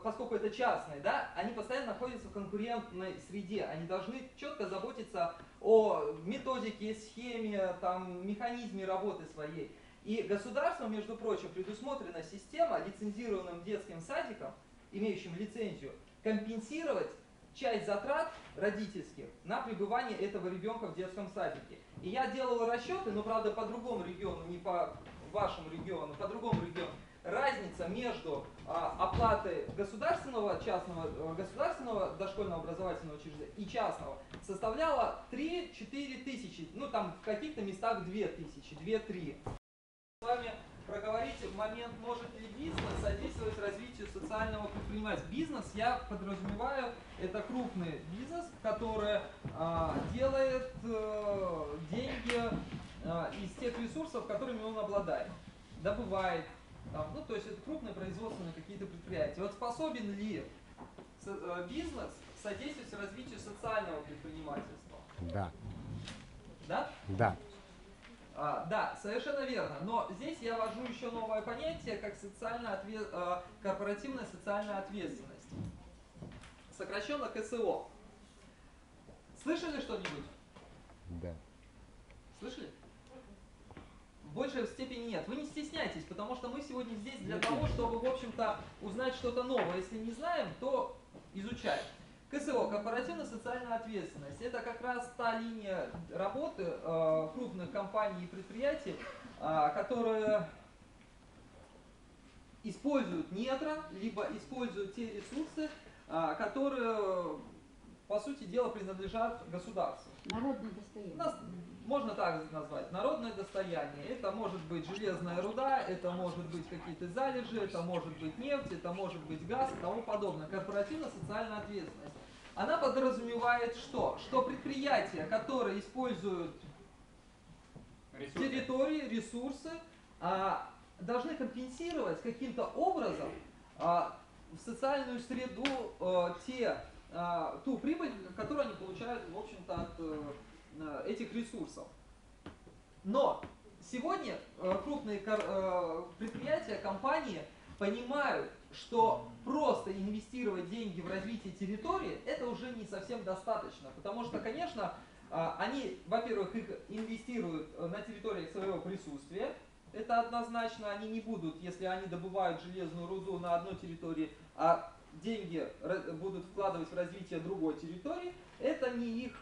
поскольку это частные, да, они постоянно находятся в конкурентной среде. Они должны четко заботиться о методике, схеме, там, механизме работы своей. И государством, между прочим, предусмотрена система лицензированным детским садиком, имеющим лицензию, компенсировать часть затрат родительских на пребывание этого ребенка в детском садике. И я делал расчеты, но правда по другому региону, не по вашему региону, по другому региону. Разница между оплатой государственного дошкольного образовательного учреждения и частного составляла 3-4 тысячи, ну там в каких-то местах 2 тысячи, 2-3. С вами проговорить момент, может ли бизнес содействовать развитию социального предпринимательства. Бизнес, я подразумеваю, это крупный бизнес, который делает деньги из тех ресурсов, которыми он обладает, добывает. Ну, то есть это крупные производственные какие-то предприятия. Вот способен ли бизнес содействовать развитию социального предпринимательства? Да. Да? Да. Да, совершенно верно. Но здесь я ввожу еще новое понятие, как корпоративная социальная ответственность. Сокращенно КСО. Слышали что-нибудь? Да. Слышали? В большей степени нет. Вы не стесняйтесь, потому что мы сегодня здесь для того, чтобы, в общем-то, узнать что-то новое. Если не знаем, то изучаем. КСО, корпоративная социальная ответственность, это как раз та линия работы крупных компаний и предприятий, которые используют недра, либо используют те ресурсы, которые, по сути дела, принадлежат государству. Народное достояние. Можно так назвать. Народное достояние. Это может быть железная руда, это может быть какие-то залежи, это может быть нефть, это может быть газ и тому подобное. Корпоративно-социальная ответственность. Она подразумевает что? Что предприятия, которые используют территории, ресурсы, должны компенсировать каким-то образом в социальную среду ту прибыль, которую они получают, в общем-то, от этих ресурсов. Но сегодня крупные предприятия, компании понимают, что просто инвестировать деньги в развитие территории, это уже не совсем достаточно. Потому что, конечно, они, во-первых, их инвестируют на территориях своего присутствия. Это однозначно, они не будут, если они добывают железную руду на одной территории, а деньги будут вкладывать в развитие другой территории, это не их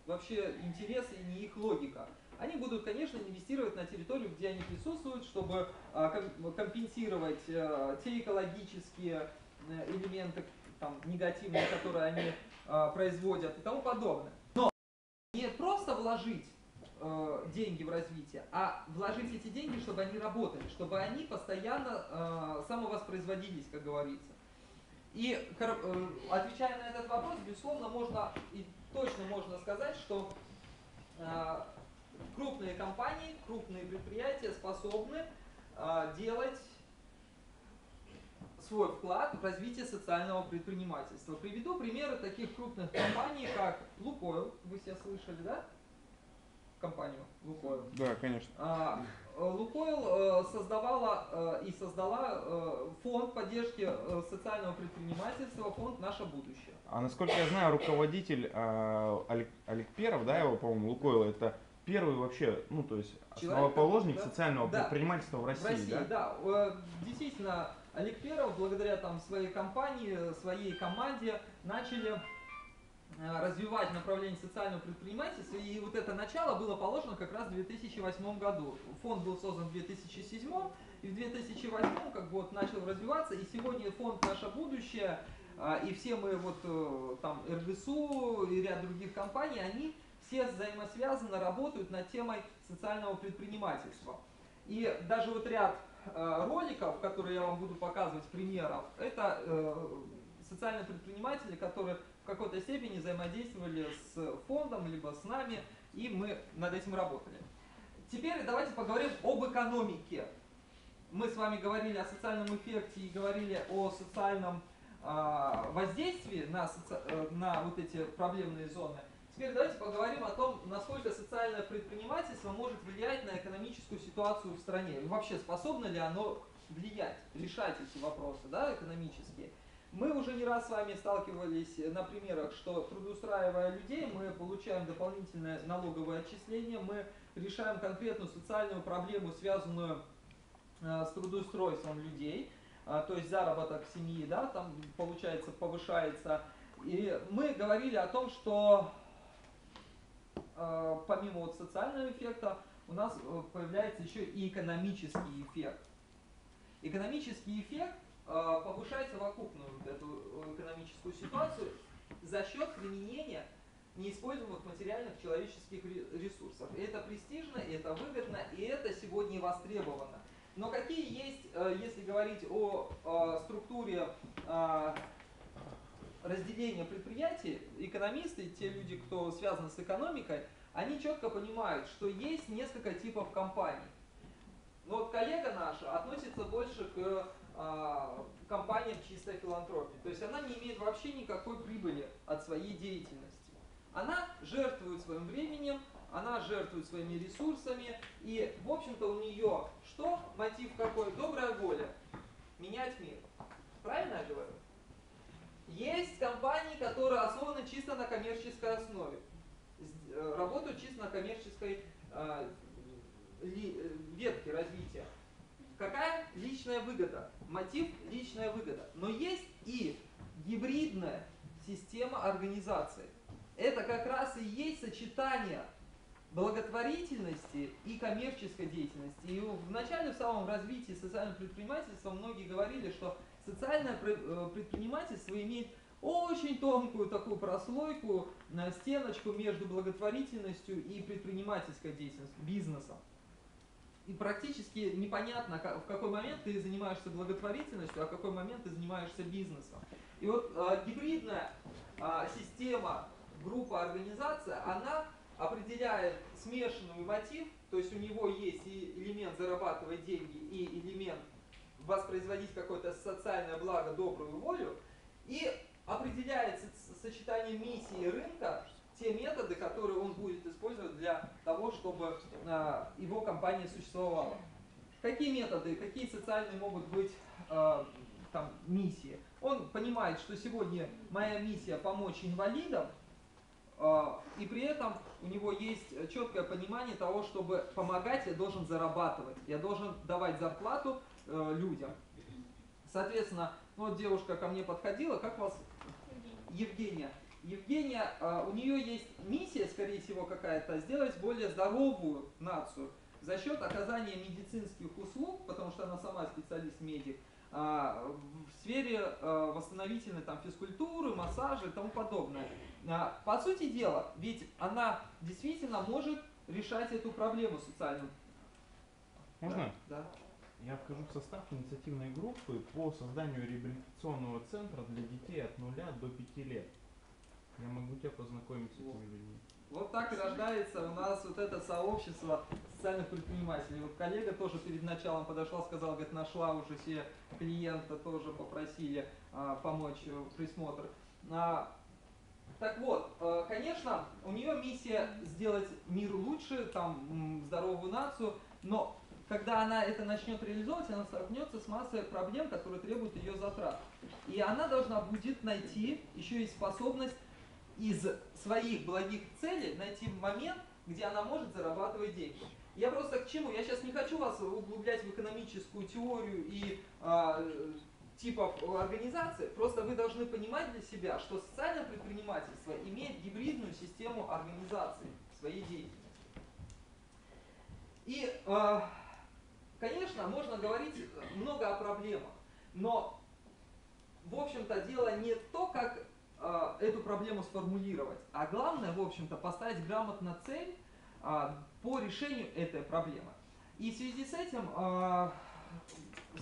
вообще интересы и не их логика. Они будут, конечно, инвестировать на территорию, где они присутствуют, чтобы компенсировать те экологические элементы там, негативные, которые они производят и тому подобное. Но не просто вложить деньги в развитие, а вложить эти деньги, чтобы они работали, чтобы они постоянно самовоспроизводились, как говорится. И отвечая на этот вопрос, безусловно, можно и точно можно сказать, что крупные компании, крупные предприятия способны делать свой вклад в развитие социального предпринимательства. Приведу примеры таких крупных компаний, как Лукойл. Вы все слышали, да? Компанию Лукойл. Да, конечно. Лукойл создала и создала фонд поддержки социального предпринимательства, фонд «Наше будущее». А насколько я знаю, руководитель Олег Перов, да, его, по-моему, Лукойл, это первый вообще, ну, то есть основоположник социального предпринимательства в России, да? Действительно, Олег Перов, благодаря там своей компании, своей команде, начали развивать направление социального предпринимательства, и вот это начало было положено как раз в 2008 году. Фонд был создан в 2007, и в 2008 как бы вот начал развиваться, и сегодня фонд «Наше будущее», и все мы вот там РГСУ и ряд других компаний, они все взаимосвязанно работают над темой социального предпринимательства. И даже вот ряд роликов, которые я вам буду показывать, примеров, это социальные предприниматели, которые в какой-то степени взаимодействовали с фондом, либо с нами, и мы над этим работали. Теперь давайте поговорим об экономике. Мы с вами говорили о социальном эффекте и говорили о социальном воздействии на вот эти проблемные зоны. Теперь давайте поговорим о том, насколько социальное предпринимательство может влиять на экономическую ситуацию в стране. И вообще, способно ли оно влиять, решать эти вопросы, да, экономические. Мы уже не раз с вами сталкивались на примерах, что трудоустраивая людей, мы получаем дополнительное налоговое отчисление, мы решаем конкретную социальную проблему, связанную с трудоустройством людей, то есть заработок семьи, да, там получается повышается. И мы говорили о том, что помимо вот социального эффекта у нас появляется еще и экономический эффект. Экономический эффект повышает совокупную вот эту экономическую ситуацию за счет применения неиспользуемых материальных человеческих ресурсов. И это престижно, и это выгодно, и это сегодня востребовано. Но какие есть, если говорить о структуре разделения предприятий, экономисты, те люди, кто связан с экономикой, они четко понимают, что есть несколько типов компаний. Но вот коллега наша относится больше к компаниям чистой филантропии. То есть она не имеет вообще никакой прибыли от своей деятельности. Она жертвует своим временем, она жертвует своими ресурсами, и, в общем-то, у нее что? Мотив какой? Добрая воля. Менять мир. Правильно я говорю? Есть компании, которые основаны чисто на коммерческой основе. Работают чисто на коммерческой ветке развития. Какая? Личная выгода. Мотив – личная выгода. Но есть и гибридная система организации. Это как раз и есть сочетание благотворительности и коммерческой деятельности. И в начале, в самом развитии социального предпринимательства многие говорили, что социальное предпринимательство имеет очень тонкую такую прослойку, стеночку между благотворительностью и предпринимательской деятельностью, бизнесом. И практически непонятно, в какой момент ты занимаешься благотворительностью, а в какой момент ты занимаешься бизнесом. И вот гибридная система, группа, организация, она определяет смешанный мотив, то есть у него есть и элемент зарабатывать деньги, и элемент воспроизводить какое-то социальное благо, добрую волю, и определяет сочетание миссии рынка, те методы, которые он будет использовать для того, чтобы его компания существовала. Какие методы, какие социальные могут быть там, миссии? Он понимает, что сегодня моя миссия помочь инвалидам, и при этом у него есть четкое понимание того, чтобы помогать, я должен зарабатывать, я должен давать зарплату людям. Соответственно, вот девушка ко мне подходила, как вас? Евгения. Евгения, у нее есть миссия, скорее всего, какая-то, сделать более здоровую нацию за счет оказания медицинских услуг, потому что она сама специалист-медик, в сфере восстановительной там, физкультуры, массажа и тому подобное. По сути дела, ведь она действительно может решать эту проблему социальную. Можно? Да. Я вхожу в состав инициативной группы по созданию реабилитационного центра для детей от 0 до 5 лет. Я могу тебя познакомить с этими людьми. Вот так и рождается у нас вот это сообщество социальных предпринимателей. Вот коллега тоже перед началом подошла, сказала, говорит, нашла уже себе клиента, тоже попросили помочь в присмотр. Так вот, конечно, у нее миссия сделать мир лучше, там, здоровую нацию, но когда она это начнет реализовывать, она столкнется с массой проблем, которые требуют ее затрат. И она должна будет найти еще и способность из своих благих целей найти момент, где она может зарабатывать деньги. Я просто к чему? Я сейчас не хочу вас углублять в экономическую теорию и типов организации, просто вы должны понимать для себя, что социальное предпринимательство имеет гибридную систему организации своей деятельности. И, конечно, можно говорить много о проблемах, но, в общем-то, дело не то, как эту проблему сформулировать, а главное, в общем-то, поставить грамотно цель по решению этой проблемы. И в связи с этим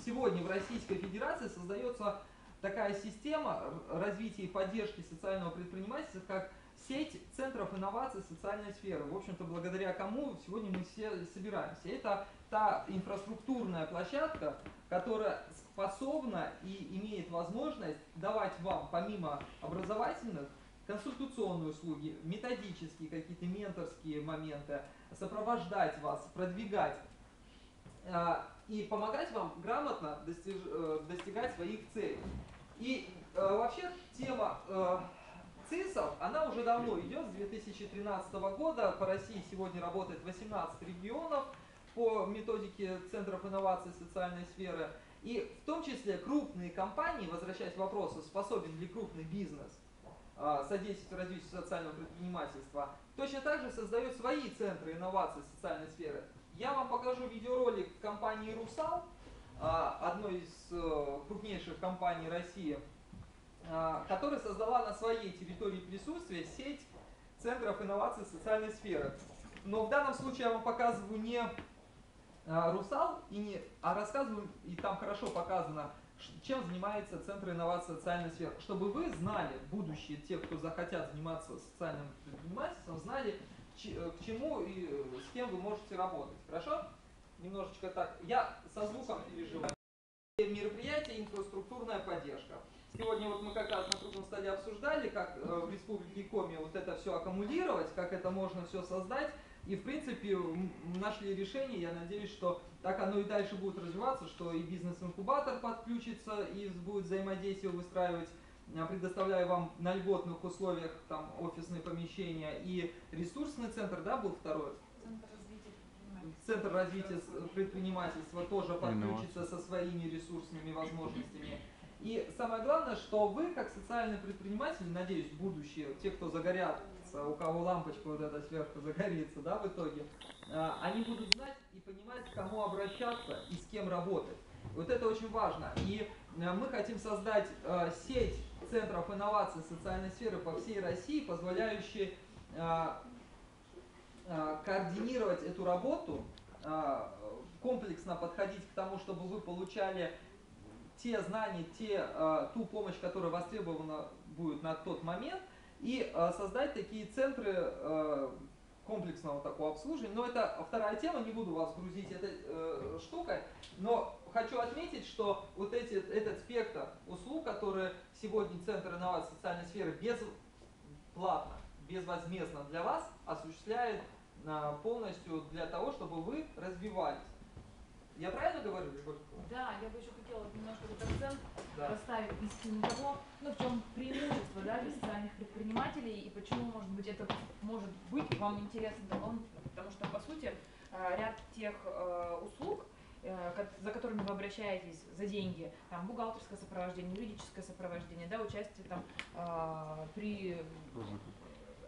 сегодня в Российской Федерации создается такая система развития и поддержки социального предпринимательства, как сеть центров инноваций социальной сферы. В общем-то, благодаря кому сегодня мы все собираемся. Это та инфраструктурная площадка, которая способна и имеет возможность давать вам, помимо образовательных, консультационные услуги, методические какие-то менторские моменты, сопровождать вас, продвигать и помогать вам грамотно достигать своих целей. И вообще тема ЦИСов, она уже давно идет, с 2013 года. По России сегодня работает 18 регионов по методике Центров инноваций социальной сферы. И в том числе крупные компании, возвращаясь к вопросу, способен ли крупный бизнес содействовать развитию социального предпринимательства, точно так же создают свои центры инноваций социальной сферы. Я вам покажу видеоролик компании «Русал», одной из крупнейших компаний России, которая создала на своей территории присутствия сеть центров инноваций социальной сферы. Но в данном случае я вам показываю не «Русал», а рассказываю, и там хорошо показано, чем занимается Центр инноваций социальной сферы. Чтобы вы знали, будущие те, кто захотят заниматься социальным предпринимательством, знали, к чему и с кем вы можете работать. Хорошо? Немножечко так. Я со звуком переживаю. Мероприятие «Инфраструктурная поддержка». Сегодня вот мы как раз на круглом столе обсуждали, как в Республике Коми вот это все аккумулировать, как это можно все создать. И в принципе нашли решение. Я надеюсь, что так оно и дальше будет развиваться, что и бизнес-инкубатор подключится и будет взаимодействие выстраивать, предоставляя вам на льготных условиях там офисные помещения, и ресурсный центр, да, был второй? Центр развития предпринимательства тоже подключится со своими ресурсными возможностями. И самое главное, что вы, как социальный предприниматель, надеюсь, будущее, те, кто загорятся, у кого лампочка вот эта сверху загорится, да, в итоге, они будут знать и понимать, к кому обращаться и с кем работать. Вот это очень важно. И мы хотим создать сеть центров инноваций социальной сферы по всей России, позволяющие координировать эту работу, комплексно подходить к тому, чтобы вы получали те знания, ту помощь, которая востребована будет на тот момент, и создать такие центры комплексного такого обслуживания. Но это вторая тема, не буду вас грузить этой штукой, но хочу отметить, что вот этот спектр услуг, которые сегодня Центр инноваций социальной сферы бесплатно, безвозмездно для вас осуществляет полностью для того, чтобы вы развивались. Я правильно говорю, Любовь? Да, я бы еще хотела немножко этот акцент расставить на того, в чем преимущество, да, для социальных предпринимателей и почему, может быть, это может быть вам интересно дополнительно, потому что, по сути, ряд тех услуг, за которыми вы обращаетесь за деньги, там, бухгалтерское сопровождение, юридическое сопровождение, да, участие там при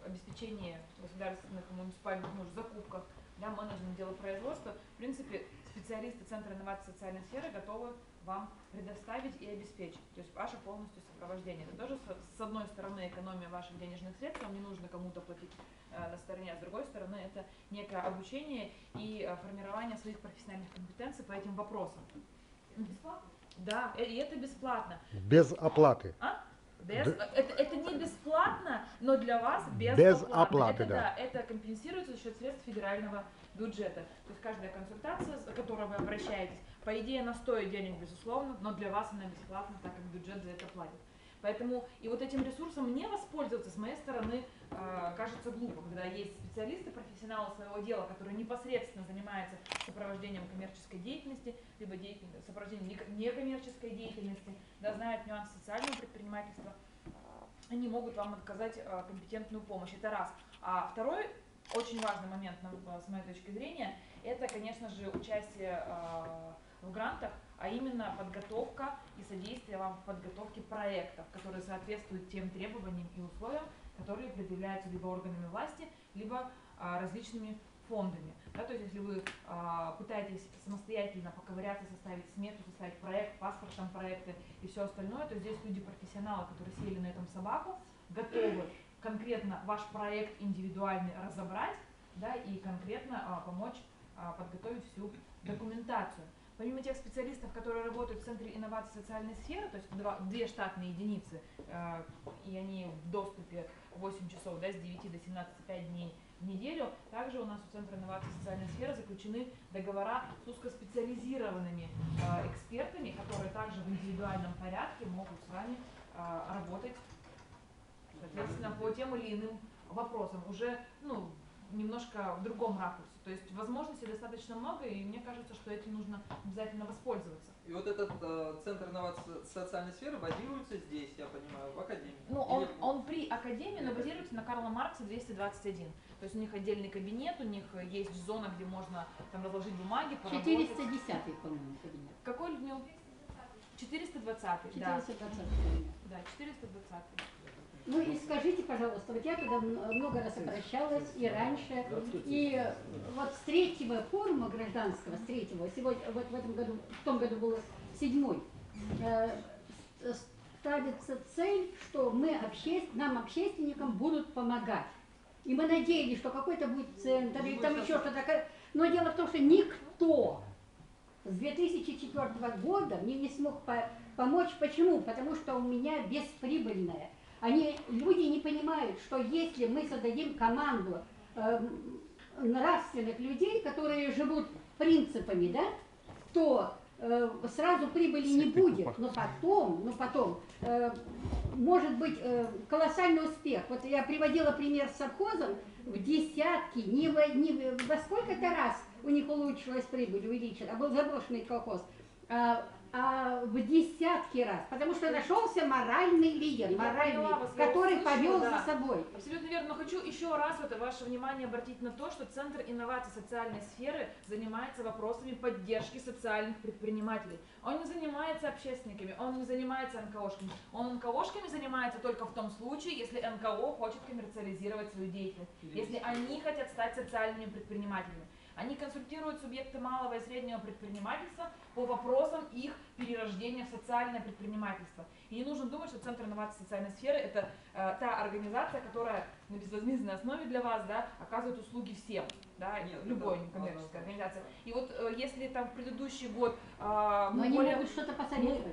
обеспечении государственных и муниципальных нужд, закупках, да, менеджмент, делопроизводства, в принципе, специалисты Центра инноваций социальной сферы готовы вам предоставить и обеспечить. То есть ваше полностью сопровождение. Это тоже, с одной стороны, экономия ваших денежных средств, вам не нужно кому-то платить на стороне, а с другой стороны, это некое обучение и формирование своих профессиональных компетенций по этим вопросам. Бесплатно? Да, и это бесплатно. Без оплаты. А? Это не бесплатно, но для вас Без безоплатно. оплаты, Это, да. это компенсируется за счет средств федерального бюджета. То есть каждая консультация, за которую вы обращаетесь, по идее она стоит денег, безусловно, но для вас она бесплатна, так как бюджет за это платит. Поэтому и вот этим ресурсом не воспользоваться с моей стороны кажется глупо, когда есть специалисты, профессионалы своего дела, которые непосредственно занимаются сопровождением коммерческой деятельности, либо сопровождением некоммерческой деятельности, да, знают нюансы социального предпринимательства, они могут вам оказать компетентную помощь. Это раз. А второй очень важный момент, с моей точки зрения, это, конечно же, участие в грантах, а именно подготовка и содействие вам в подготовке проектов, которые соответствуют тем требованиям и условиям, которые предъявляются либо органами власти, либо различными фондами. Да, то есть если вы пытаетесь самостоятельно поковыряться, составить смету, составить проект, паспорт там проекты и все остальное, то здесь люди-профессионалы, которые сели на этом собаку, готовы конкретно ваш проект индивидуальный разобрать, да, и конкретно помочь подготовить всю документацию. Помимо тех специалистов, которые работают в Центре инноваций социальной сферы, то есть две штатные единицы, и они в доступе 8 часов, да, с 9 до 17,5 дней в неделю, также у нас у Центра инноваций социальной сферы заключены договора с узкоспециализированными экспертами, которые также в индивидуальном порядке могут с вами работать, соответственно, по тем или иным вопросам, уже немножко в другом ракурсе. То есть возможностей достаточно много, и мне кажется, что этим нужно обязательно воспользоваться. И вот этот Центр инноваций социальной сферы базируется здесь, я понимаю, в Академии? Он при Академии, но базируется на Карла Маркса 221. То есть у них отдельный кабинет, у них есть зона, где можно там разложить бумаги, поработать. 410-й, по-моему, кабинет. Какой, Людмила? 420-й, да. 420-й. Да, 420-й. Ну и скажите, пожалуйста, вот я туда много раз обращалась и раньше, и вот с 3-го форума гражданского, с 3-го, сегодня, вот в этом году, в том году был 7-й, ставится цель, что нам, общественникам, будут помогать. И мы надеялись, что какой-то будет центр, или там еще что-то. Но дело в том, что никто с 2004 года мне не смог помочь. Почему? Потому что у меня бесприбыльная. Люди не понимают, что если мы создадим команду нравственных людей, которые живут принципами, да, то сразу прибыли не будет, но потом может быть колоссальный успех. Вот я приводила пример с совхозом, в десятки, не во сколько-то раз у них улучшилась прибыль, увеличилась, а был заброшенный колхоз. А в десятки раз, потому что нашелся моральный лидер, который повел за собой. Абсолютно верно, но хочу еще раз ваше внимание обратить на то, что Центр инноваций социальной сферы занимается вопросами поддержки социальных предпринимателей. Он не занимается общественниками, он не занимается НКОшками. Он НКОшками занимается только в том случае, если НКО хочет коммерциализировать свою деятельность, если они хотят стать социальными предпринимателями. Они консультируют субъекты малого и среднего предпринимательства по вопросам их перерождения в социальное предпринимательство. И не нужно думать, что Центр инноваций социальной сферы – это та организация, которая на безвозмездной основе для вас, да, оказывает услуги всем, да, любой некоммерческой организации. И вот если там в предыдущий год мы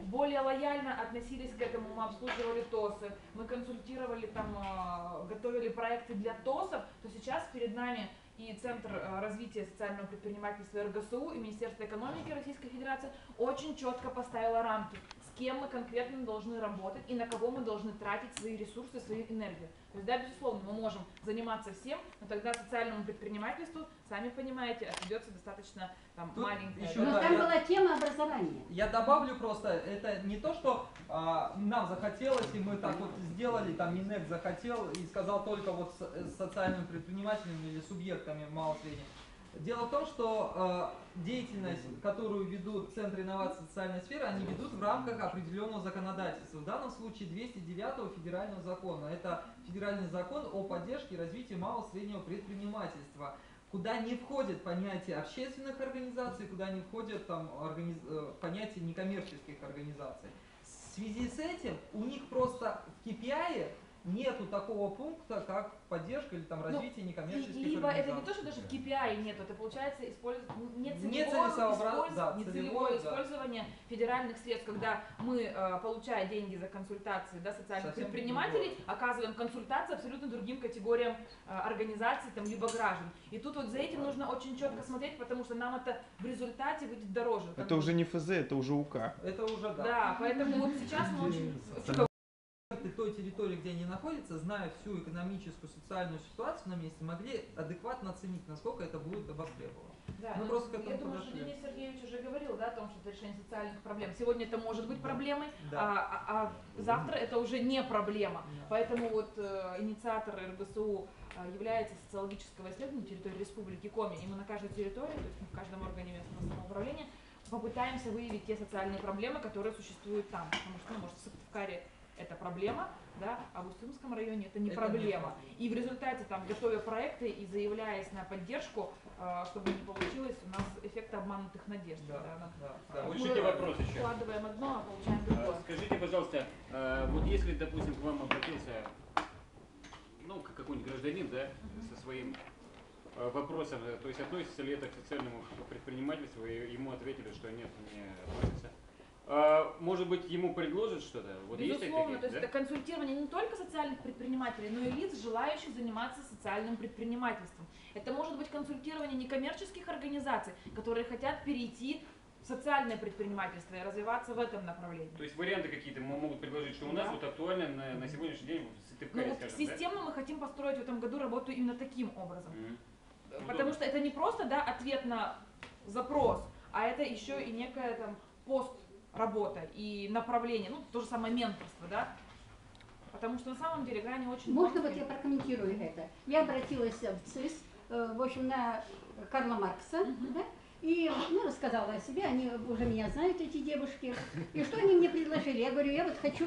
более лояльно относились к этому, мы обслуживали ТОСы, мы консультировали, там, готовили проекты для ТОСов, то сейчас перед нами и Центр развития социального предпринимательства РГСУ, и Министерство экономики Российской Федерации очень четко поставило рамки, с кем мы конкретно должны работать и на кого мы должны тратить свои ресурсы, свою энергию. То есть, да, безусловно, мы можем заниматься всем, но тогда социальному предпринимательству, сами понимаете, отведется достаточно маленькая. Но там была тема образования. Я добавлю просто, это не то, что нам захотелось, и мы так вот сделали, там Минэк захотел и сказал только вот с социальными предпринимателями или субъектами мало-средних. Дело в том, что деятельность, которую ведут Центры инноваций социальной сферы, они ведут в рамках определенного законодательства. В данном случае 209 федерального закона. Это федеральный закон о поддержке и развитии малого и среднего предпринимательства, куда не входит понятие общественных организаций, куда не входит понятие некоммерческих организаций. В связи с этим у них просто в KPI нету такого пункта, как поддержка или там развитие некоммерческих Либо организаций. это не то, что даже в KPI нет, это получается Нецелесообразное использование федеральных средств, когда мы, получая деньги за консультации, да, социальных Совсем предпринимателей, оказываем консультации абсолютно другим категориям организаций, там, либо граждан. И тут вот за этим нужно очень четко смотреть, потому что нам это в результате выйдет дороже. Это уже не ФЗ, это уже УК. Это уже да. Да, поэтому вот сейчас мы очень... той территории, где они находятся, зная всю экономическую, социальную ситуацию на месте, могли адекватно оценить, насколько это будет востребовано. Да, Мы ну, просто к этому я думаю, что подошли. Денис Сергеевич уже говорил, да, о том, что это решение социальных проблем. Сегодня это может быть проблемой, Да. а завтра это уже не проблема. Да. Поэтому вот инициатор РГСУ является социологического исследования территории Республики Коми. И мы на каждой территории, то есть в каждом органе местного самоуправления, попытаемся выявить те социальные проблемы, которые существуют там. Потому что, может, в Сыктывкаре это проблема, да, а в Усть-Имском районе это не Это проблема. не И в результате, там, готовя проекты и заявляясь на поддержку, чтобы не получилось у нас эффект обманутых надежд. Да, когда нам, да. мы Уточните вопрос еще. вкладываем одно, а получаем другое. Скажите, пожалуйста, вот если, допустим, к вам обратился, ну, какой-нибудь гражданин, да, со своим вопросом, то есть относится ли это к социальному предпринимательству, и ему ответили, что нет, не относится. Может быть, ему предложат что-то? Вот Безусловно, есть то есть да? это консультирование не только социальных предпринимателей, но и лиц, желающих заниматься социальным предпринимательством. Это может быть консультирование некоммерческих организаций, которые хотят перейти в социальное предпринимательство и развиваться в этом направлении. То есть варианты какие-то могут предложить, что у нас Да. вот актуально на сегодняшний день в Ну, Сыктывкаре, вот скажем, системно мы хотим построить в этом году работу именно таким образом. да? Потому что это не просто, да, ответ на запрос, а это еще и некая там пост-работа и направление, ну, то же самое менторство, да. Потому что на самом деле грани очень Можно тонкие. вот я прокомментирую это? Я обратилась в ЦИС, в общем, на Карла Маркса, да, и ну, рассказала о себе, они уже меня знают, эти девушки. И что они мне предложили? Я говорю, я вот хочу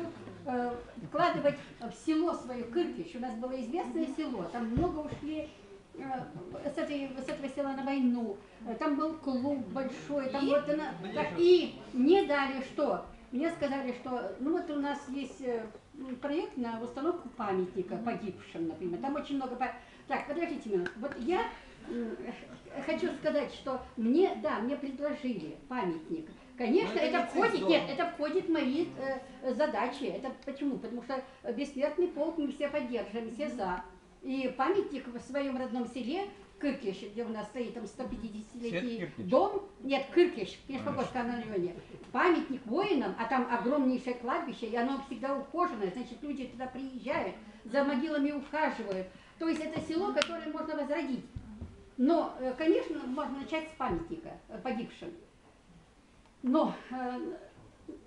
вкладывать в село свое Кыркич. У нас было известное село, там много ушли с этого села на войну. Там был клуб большой, там вот она, так, и мне дали что? Мне сказали, что ну вот у нас есть проект на установку памятника погибшим, например. Там очень много... Так, подождите минуту. Вот я хочу сказать, что мне предложили памятник. Конечно, это входит, нет, это входит в мои задачи. Это почему? Потому что бессмертный полк мы все поддерживаем, все за. И памятник в своем родном селе Кыркиш, где у нас стоит там 150-летний дом, нет, Кыркиш, в Кишпогорском районе, памятник воинам, а там огромнейшее кладбище, и оно всегда ухоженное, значит, люди туда приезжают, за могилами ухаживают. То есть это село, которое можно возродить. Но, конечно, можно начать с памятника погибшим. Но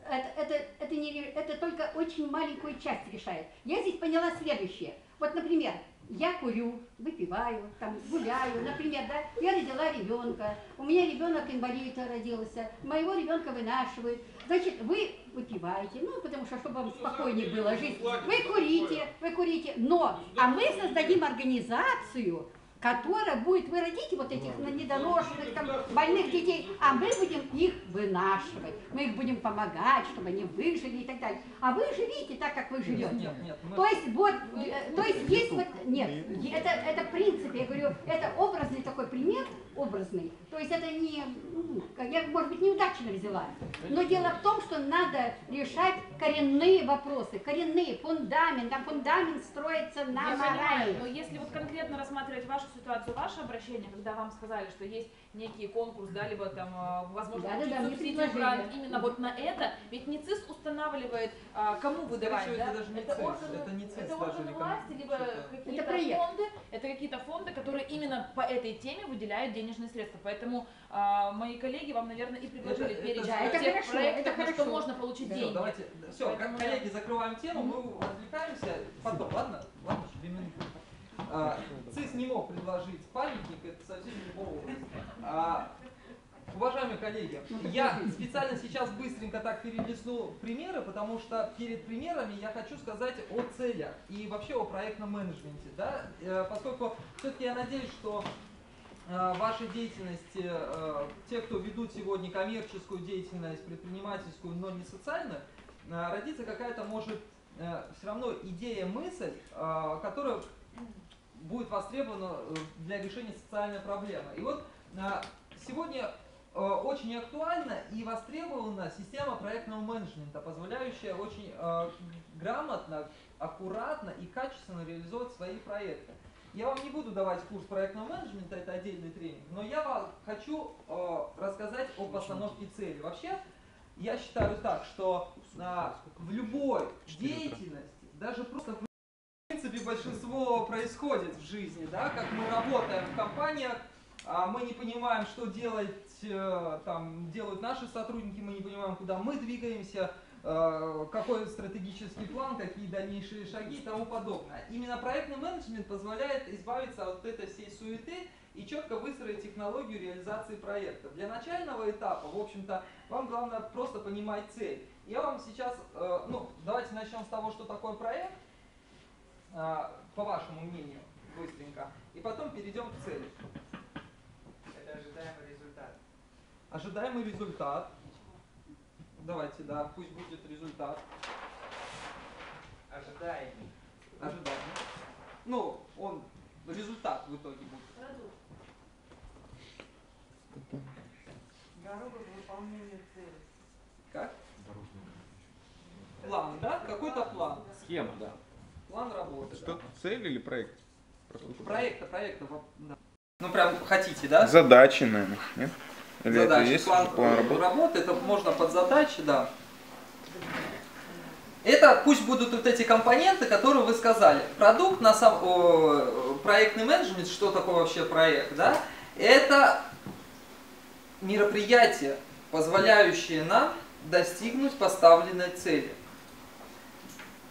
это только очень маленькую часть решает. Я здесь поняла следующее. Вот, например, я курю, выпиваю, там, гуляю, например, да, я родила ребенка, у меня ребенок инвалид родился, моего ребенка вынашивают. Значит, вы выпиваете, ну, потому что, чтобы вам спокойнее было жить, вы курите, но, а мы создадим организацию, которая будет, вы родите вот этих недоношенных, там, больных детей, а мы будем их вынашивать, мы их будем помогать, чтобы они выжили и так далее. А вы живите так, как вы живете. Нет, То есть вот, то есть есть вот, нет, это в принципе, я говорю, это образный такой пример, образный. То есть это не, я, может быть, неудачно взяла, но дело в том, что надо решать коренные вопросы, коренные, фундамент, а фундамент строится на Я понимаю, морали. но если вот конкретно рассматривать вашу ситуацию, ваше обращение, когда вам сказали, что есть некий конкурс, да, либо там, возможно, Да, мне субсидию, грант именно вот на это, ведь не ЦИС устанавливает, кому выдавать, всего, да? это даже не это ЦИС, органы, это не ЦИС это даже органы или власти, либо что-то. какие-то фонды, это какие-то фонды, которые именно по этой теме выделяют денежные средства. Поэтому мои коллеги вам, наверное, и предложили перечень это тех хорошо, проектов, это на что хорошо. можно получить деньги. Давайте, все, Поэтому коллеги, закрываем тему, мы отвлекаемся. Потом, ладно, 2 минуты. ЦИС не мог предложить памятник, это совсем не повод. Уважаемые коллеги, я специально сейчас быстренько так перелистну примеры, потому что перед примерами я хочу сказать о целях и вообще о проектном менеджменте. Да? Поскольку все-таки я надеюсь, что вашей деятельности, те, кто ведут сегодня коммерческую деятельность, предпринимательскую, но не социальную, родится какая-то, может, все равно идея, мысль, которая будет востребована для решения социальной проблемы. И вот сегодня очень актуальна и востребована система проектного менеджмента, позволяющая очень грамотно, аккуратно и качественно реализовать свои проекты. Я вам не буду давать курс проектного менеджмента, это отдельный тренинг, но я вам хочу рассказать о постановке цели. Вообще, я считаю так, что в любой деятельности, даже просто в принципе большинство происходит в жизни, да, как мы работаем в компаниях, мы не понимаем, что делать, там, делают наши сотрудники, мы не понимаем, куда мы двигаемся, какой стратегический план, какие дальнейшие шаги и тому подобное. Именно проектный менеджмент позволяет избавиться от этой всей суеты и четко выстроить технологию реализации проекта. Для начального этапа, в общем-то, вам главное просто понимать цель. Я вам сейчас, давайте начнем с того, что такое проект, по вашему мнению, быстренько, и потом перейдем к цели. Это ожидаемый результат. Ожидаемый результат. Давайте, да, пусть будет результат. Ожидаемый. Ожидаемый. Ну, он, результат в итоге будет. Продукт. Дорога к выполнению цели. Как? План, да? Какой-то план. Схема, да. План работы. Что, цель или проект? Проекта, да. Ну, прям хотите, да? Задачи, наверное, нет? Или Задачи. это есть План работы, это можно под задачи, да. Это пусть будут вот эти компоненты, которые вы сказали. Продукт, проектный менеджмент, что такое вообще проект, да? Это мероприятие, позволяющее нам достигнуть поставленной цели.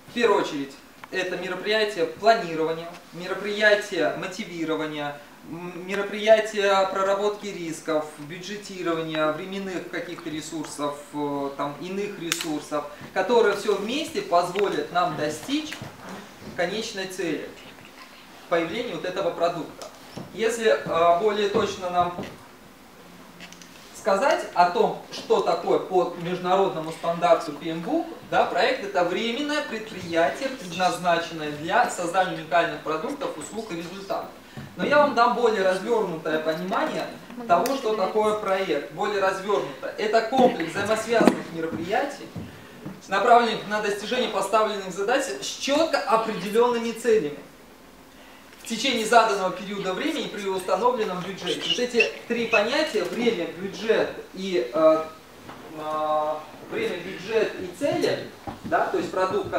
В первую очередь, это мероприятие планирования, мероприятие мотивирования, мероприятия проработки рисков, бюджетирования, временных каких-то ресурсов, там, иных ресурсов, которые все вместе позволят нам достичь конечной цели, появления вот этого продукта. Если более точно нам сказать о том, что такое по международному стандарту PMBOK, да, проект это временное предприятие, предназначенное для создания уникальных продуктов, услуг и результатов. Но я вам дам более развернутое понимание того, что такое проект. Более развернуто. Это комплекс взаимосвязанных мероприятий, направленных на достижение поставленных задач с четко определенными целями в течение заданного периода времени при установленном бюджете. Вот эти три понятия, время, бюджет и цели, да, то есть продукт,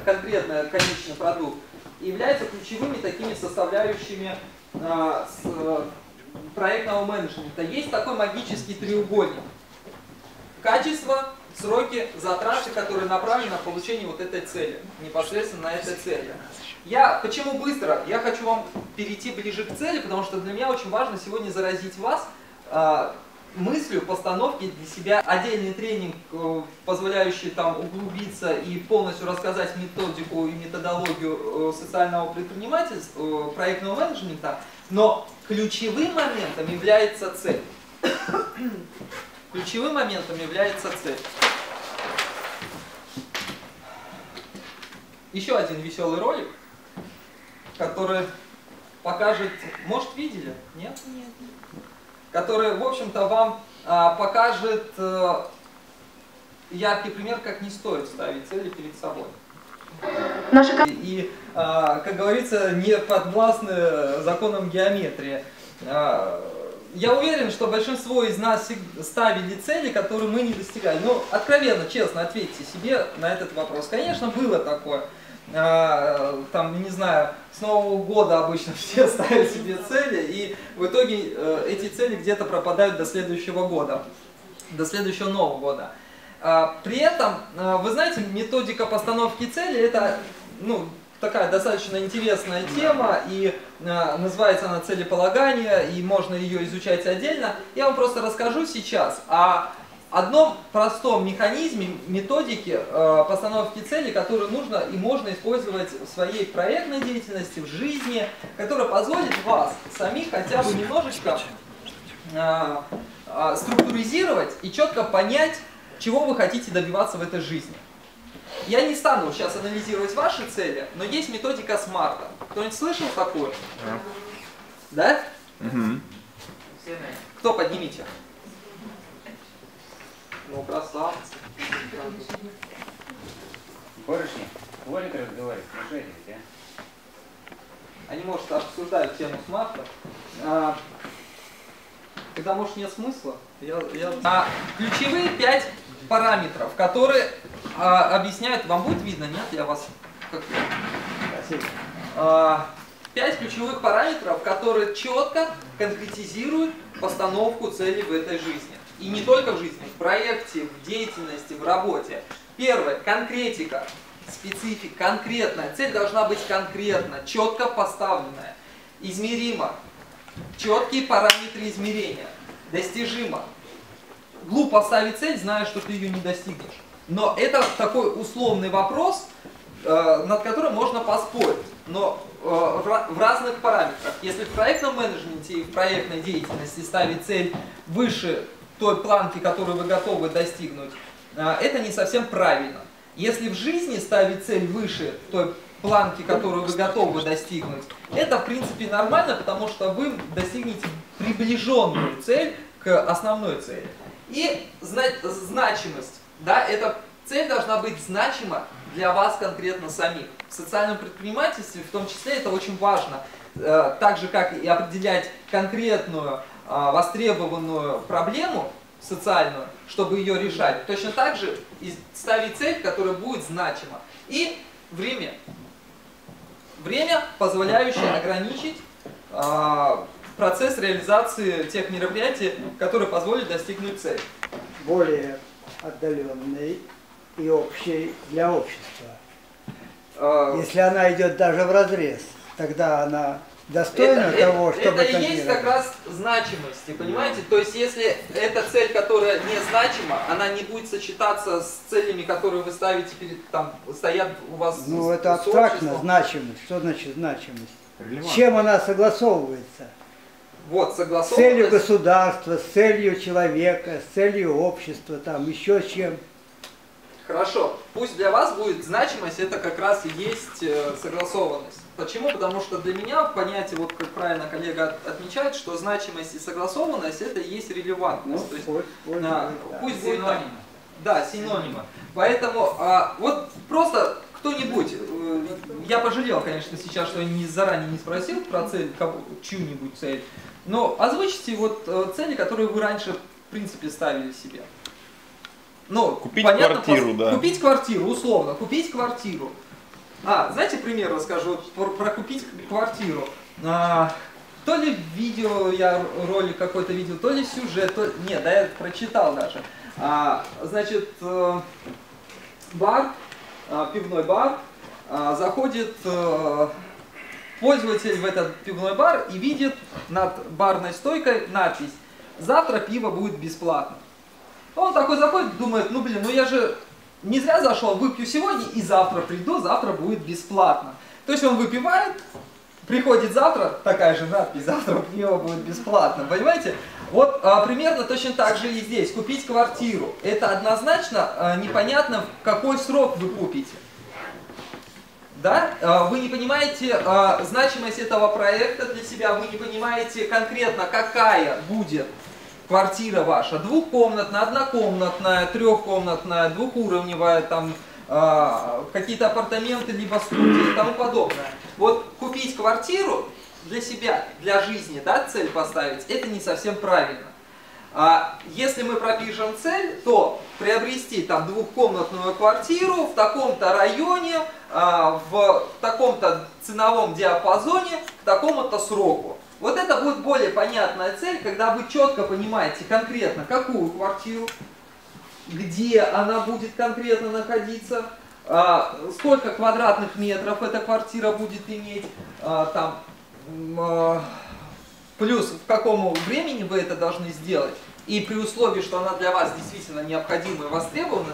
конкретно конечный продукт, являются ключевыми такими составляющими проектного менеджмента. Есть такой магический треугольник. Качество, сроки, затраты, которые направлены на получение вот этой цели, непосредственно на этой цели. Почему быстро? Я хочу вам перейти ближе к цели, потому что для меня очень важно сегодня заразить вас мыслью постановки для себя. Отдельный тренинг, позволяющий там углубиться и полностью рассказать методику и методологию социального предпринимательства, проектного менеджмента, но ключевым моментом является цель. Ключевым моментом является цель. Еще один веселый ролик, который покажет... Может, видели? Нет? Нет. Который, в общем-то, вам покажет яркий пример, как не стоит ставить цели перед собой. И, как говорится, не подвластны законам геометрии. Я уверен, что большинство из нас ставили цели, которые мы не достигали. Ну, откровенно, честно, ответьте себе на этот вопрос. Конечно, было такое. Там, не знаю, с Нового года обычно все ставят себе цели, и в итоге эти цели где-то пропадают до следующего года, до следующего Нового года. При этом, вы знаете, методика постановки цели это, такая достаточно интересная тема, и называется она целеполагание, и можно ее изучать отдельно. Я вам просто расскажу сейчас о одном простом механизме, методике постановки цели, которую нужно и можно использовать в своей проектной деятельности, в жизни, которая позволит вас самих хотя бы немножечко структуризировать и четко понять, чего вы хотите добиваться в этой жизни. я не стану сейчас анализировать ваши цели, но есть методика смарта. Кто-нибудь слышал такое? Да? Кто, поднимите? Ну, красавцы. Барышня, хватит разговаривать, мешайте, а? Они, может, обсуждают тему смарта. Когда, может, нет смысла. Ключевые 5 параметров, которые объясняют, вам будет видно, нет? Я вас как-то... 5 ключевых параметров, которые четко конкретизируют постановку цели в этой жизни. И не только в жизни, в проекте, в деятельности, в работе. Первое. Конкретика. Специфика. Конкретная. Цель должна быть конкретна, четко поставленная. Измеримо. Четкие параметры измерения. Достижимо. Глупо ставить цель, зная, что ты ее не достигнешь. Но это такой условный вопрос, над которым можно поспорить. Но в разных параметрах. Если в проектном менеджменте и в проектной деятельности ставить цель выше той планки, которую вы готовы достигнуть, это не совсем правильно. Если в жизни ставить цель выше той планки, которую вы готовы достигнуть, это в принципе нормально, потому что вы достигнете приближенную цель к основной цели. И значимость. Да, эта цель должна быть значима для вас конкретно самих. В социальном предпринимательстве в том числе это очень важно. Так же, как и определять конкретную востребованную проблему социальную, чтобы ее решать, точно так же и ставить цель, которая будет значима. И время. Время, позволяющее ограничить процесс реализации тех мероприятий, которые позволят достигнуть цели. Более отдаленной и общей для общества. Если она идет даже вразрез, тогда она достойна того, чтобы это и есть как раз значимость, понимаете? То есть если эта цель, которая не значима, она не будет сочетаться с целями, которые вы ставите перед, там, стоят у вас. Ну это абстрактно, значимость. Что значит значимость? С чем она согласовывается? Вот, с целью государства, с целью человека, с целью общества, там еще с чем. Хорошо. Пусть для вас будет значимость, это как раз и есть согласованность. Почему? Потому что для меня понятие, вот как правильно коллега отмечает, что значимость и согласованность это и есть релевантность. Ну, то есть, пусть будет так. Да, синонимы. Поэтому вот просто кто-нибудь, я пожалел, конечно, сейчас, что я заранее не спросил про цель, чью-нибудь цель, но озвучите вот цели, которые вы раньше в принципе ставили себе. Ну, купить понятно, квартиру, да. Купить квартиру, условно, купить квартиру. Знаете, пример расскажу про купить квартиру. То ли видео, я ролик какой-то видел, то ли сюжет, нет, да, я прочитал даже. Значит, бар, пивной бар, заходит пользователь в этот пивной бар и видит над барной стойкой надпись «Завтра пиво будет бесплатно». Он такой заходит, думает, ну блин, ну я же не зря зашел, выпью сегодня и завтра приду, завтра будет бесплатно. То есть он выпивает, приходит завтра, такая же надпись, завтра пиво будет бесплатно, понимаете? Вот примерно точно так же и здесь, купить квартиру. Это однозначно непонятно, в какой срок вы купите. Да? Вы не понимаете значимость этого проекта для себя, вы не понимаете конкретно, какая будет квартира ваша, двухкомнатная, однокомнатная, трехкомнатная, двухуровневая, там какие-то апартаменты, либо студии и тому подобное. Вот купить квартиру для себя, для жизни, да, цель поставить, это не совсем правильно. Если мы пропишем цель, то приобрести там двухкомнатную квартиру в таком-то районе, в таком-то ценовом диапазоне, к такому-то сроку. Вот это будет более понятная цель, когда вы четко понимаете конкретно, какую квартиру, где она будет конкретно находиться, сколько квадратных метров эта квартира будет иметь, там, плюс в какому времени вы это должны сделать, и при условии, что она для вас действительно необходима и востребована,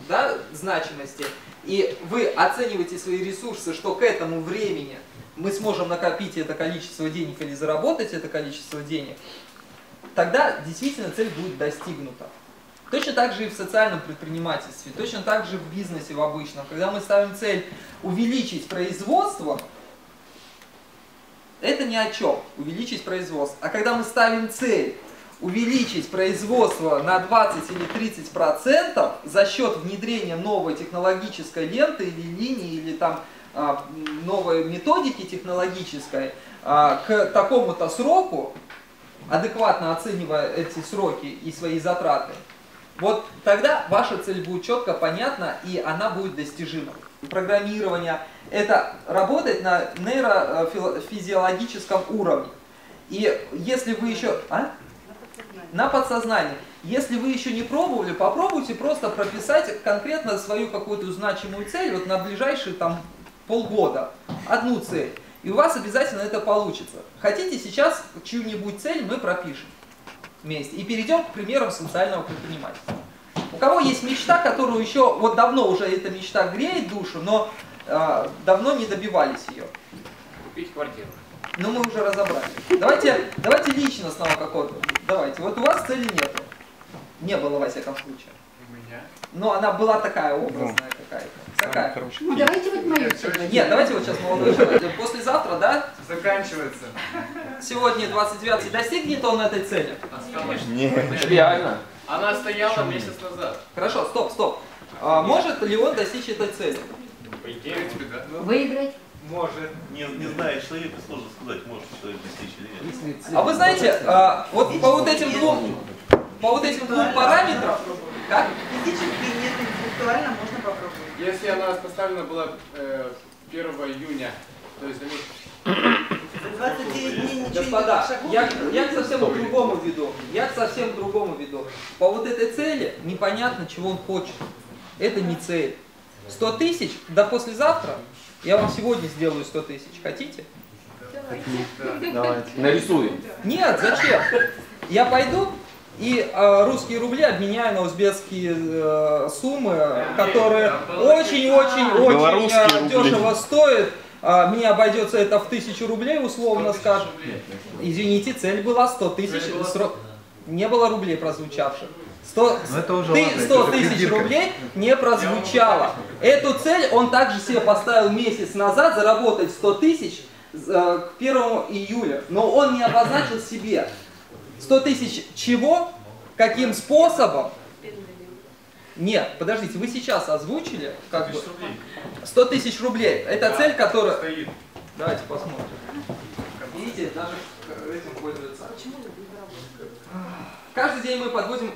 да, значимости, и вы оцениваете свои ресурсы, что к этому времени мы сможем накопить это количество денег или заработать это количество денег, тогда действительно цель будет достигнута. Точно так же и в социальном предпринимательстве, точно так же в бизнесе, в обычном. Когда мы ставим цель увеличить производство, это ни о чем, увеличить производство. А когда мы ставим цель увеличить производство на 20 или 30% за счет внедрения новой технологической ленты или линии, или там новой методики технологической к такому-то сроку, адекватно оценивая эти сроки и свои затраты, вот тогда ваша цель будет четко понятна и она будет достижима. Программирование это работает на нейрофизиологическом уровне. И если вы еще... На подсознании. Если вы еще не пробовали, попробуйте просто прописать конкретно свою какую-то значимую цель вот на ближайшие там полгода. Одну цель. И у вас обязательно это получится. Хотите, сейчас чью-нибудь цель мы пропишем вместе. И перейдем к примерам социального предпринимательства. У кого есть мечта, которую еще, вот давно уже эта мечта греет душу, но давно не добивались ее? Купить квартиру. Ну мы уже разобрали. Давайте личностного какого-то. Давайте. Вот у вас цели нету. Не было во всяком случае. У меня. Но она была такая образная какая-то. Такая. Ну давайте вот мою цель. Нет, давайте вот сейчас молодой человек. Послезавтра, да? Заканчивается. Сегодня 29-й. Достигнет он этой цели? Нет. Реально. Она стояла месяц назад. Хорошо, стоп. Может ли он достичь этой цели? По идее, да. Выиграть. Может. Не зная человека, сложно сказать, может человек достичь или нет. А вы знаете, вот по вот этим двум параметрам, как? Физически нет, интеллектуально можно попробовать. Если она поставлена была 1 июня, то есть 29 дней ничего Господа, не я к совсем другому веду. По вот этой цели непонятно, чего он хочет. Это не цель. 100 тысяч до послезавтра. Я вам сегодня сделаю 100 тысяч. Хотите? Давайте. Нарисуем. Нет, зачем? Я пойду и русские рубли обменяю на узбекские суммы, которые очень-очень-очень дешево стоят. Мне обойдется это в 1000 рублей, условно скажем. Извините, цель была 100 тысяч. Не было рублей прозвучавших. 100 тысяч рублей не прозвучало. Эту цель он также себе поставил месяц назад, заработать 100 тысяч к 1 июля. Но он не обозначил себе 100 тысяч чего, каким способом. Нет, подождите, вы сейчас озвучили как бы 100 тысяч рублей. Это цель, которая... Давайте посмотрим. Видите, даже этим пользуются. Каждый день мы подводим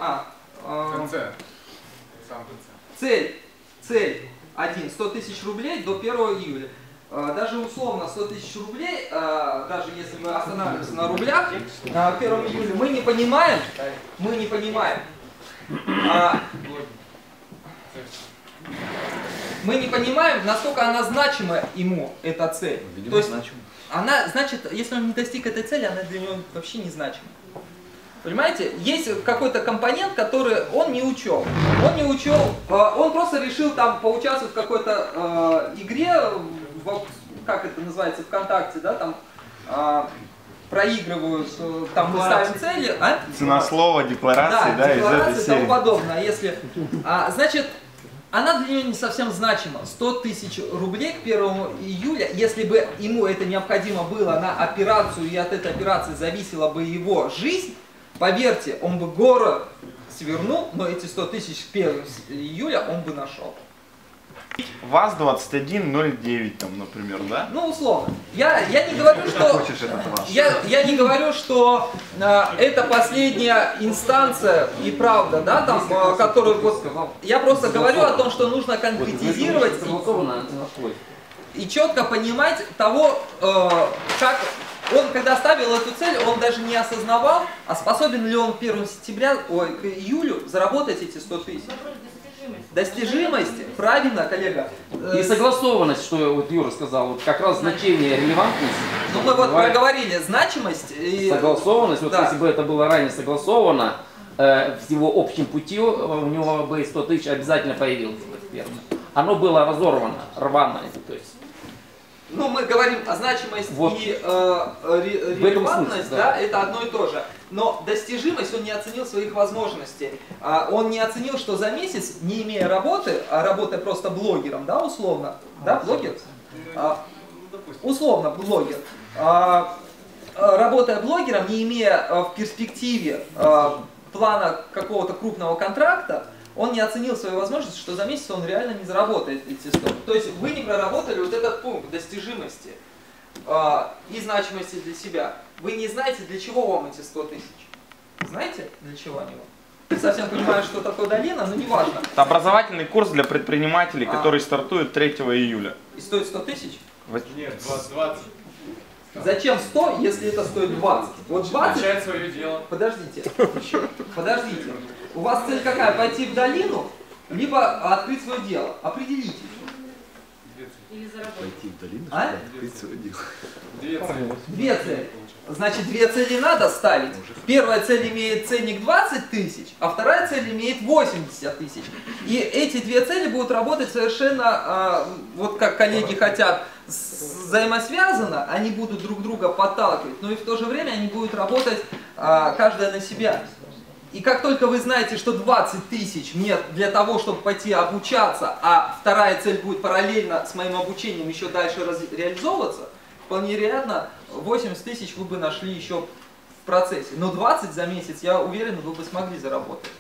цель 1, 100 тысяч рублей до 1 июля. Даже условно 100 тысяч рублей, даже если мы останавливаемся на рублях, на 1 июля, мы не понимаем, насколько она значима ему, эта цель. То есть, она, значит, если он не достиг этой цели, она для него вообще не значима. Понимаете, есть какой-то компонент, который он не учел. Он просто решил там поучаствовать в какой-то игре, как это называется, ВКонтакте, да, там проигрывают, там мы ставим цели. Ценослова, декларации, да, из этой серии. Тому подобное. Если, значит, она для него не совсем значима. 100 тысяч рублей к 1 июля, если бы ему это необходимо было на операцию, и от этой операции зависела бы его жизнь, поверьте, он бы город свернул, но эти 100 тысяч к 1 июля он бы нашел. ВАЗ-2109 там, например, да? Ну, условно. Я не говорю, что... Я не говорю, что это последняя инстанция и правда, да, там, которую вот... Я просто говорю о том, что нужно конкретизировать и четко понимать того, как... Он, когда ставил эту цель, он даже не осознавал, а способен ли он к 1 сентября, к июлю заработать эти 100 тысяч. Достижимость, правильно, коллега. И согласованность, что вот Юра сказал, вот как раз значение, релевантность. Ну мы вот проговорили значимость и... Согласованность, вот да. Если бы это было ранее согласовано, в его общем пути у него бы 100 тысяч обязательно появилось бы первым. Оно было разорвано, рвано, то есть. ну, мы говорим о значимости Вот. и смысле, релевантность, да. да, это одно и то же. Но достижимость он не оценил своих возможностей. Он не оценил, что за месяц, не имея работы, а работая просто блогером, да, условно, да, блогер? Условно блогер. Работая блогером, не имея в перспективе плана какого-то крупного контракта, он не оценил свою возможность, что за месяц он реально не заработает эти 100. То есть вы не проработали вот этот пункт достижимости и значимости для себя. Вы не знаете, для чего вам эти 100 тысяч. Знаете, для чего они вам? Не совсем понимаю, что такое долина, но неважно. Это образовательный курс для предпринимателей, который стартует 3 июля. И стоит 100 тысяч? Нет, 20. Зачем 100, если это стоит 20? Вот 20... Начать свое дело. Подождите. Подождите. У вас цель какая? Пойти в долину, либо открыть свое дело? Определитесь. Или заработать. Пойти в долину, А? чтобы открыть свое дело. Две цели. Значит, две цели надо ставить. Первая цель имеет ценник 20 тысяч, а вторая цель имеет 80 тысяч. И эти две цели будут работать совершенно, вот как коллеги хотят, взаимосвязанно, они будут друг друга подталкивать, но и в то же время они будут работать каждая на себя. И как только вы знаете, что 20 тысяч мне для того, чтобы пойти обучаться, а вторая цель будет параллельно с моим обучением еще дальше реализовываться, вполне вероятно, 80 тысяч вы бы нашли еще в процессе. Но 20 за месяц, я уверен, вы бы смогли заработать.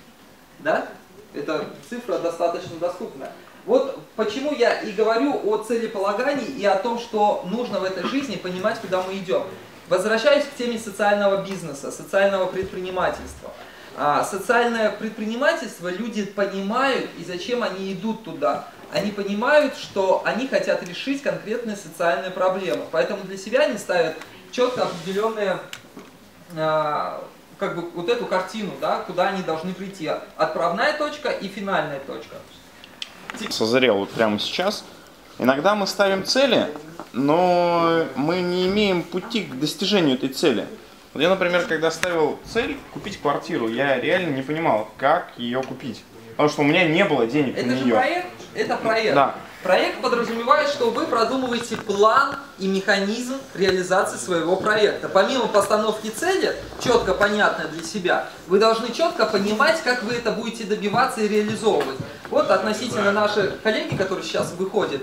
Да? Эта цифра достаточно доступная. Вот почему я и говорю о целеполагании и о том, что нужно в этой жизни понимать, куда мы идем. Возвращаюсь к теме социального бизнеса, социального предпринимательства. Социальное предпринимательство люди понимают, и зачем они идут туда. Они понимают, что они хотят решить конкретные социальные проблемы. Поэтому для себя они ставят четко определенные, как бы вот эту картину, да, куда они должны прийти. Отправная точка и финальная точка. Созрел вот прямо сейчас. Иногда мы ставим цели, но мы не имеем пути к достижению этой цели. Вот я, например, когда ставил цель купить квартиру, я реально не понимал, как ее купить. Потому что у меня не было денег Это на же нее. проект? Это проект. Да. Проект подразумевает, что вы продумываете план и механизм реализации своего проекта. Помимо постановки цели, четко понятной для себя, вы должны четко понимать, как вы это будете добиваться и реализовывать. Вот относительно нашей коллеги, которая сейчас выходит,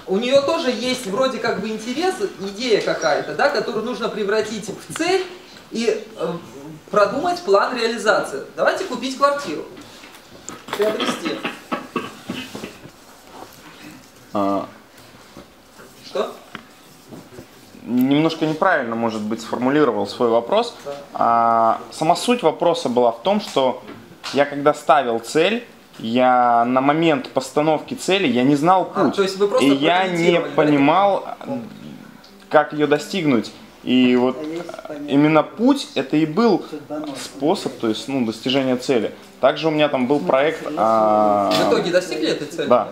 у нее тоже есть вроде как бы интерес, идея какая-то, да, которую нужно превратить в цель и продумать план реализации. Давайте купить квартиру, приобрести. Что? Немножко неправильно, может быть, сформулировал свой вопрос. Сама суть вопроса была в том, что я когда ставил цель, я на момент постановки цели я не знал путь. То есть вы просто и я не понимал, как ее достигнуть. И вот именно путь это и был способ, то есть достижения цели. Также у меня там был проект. В итоге достигли этой цели? Да.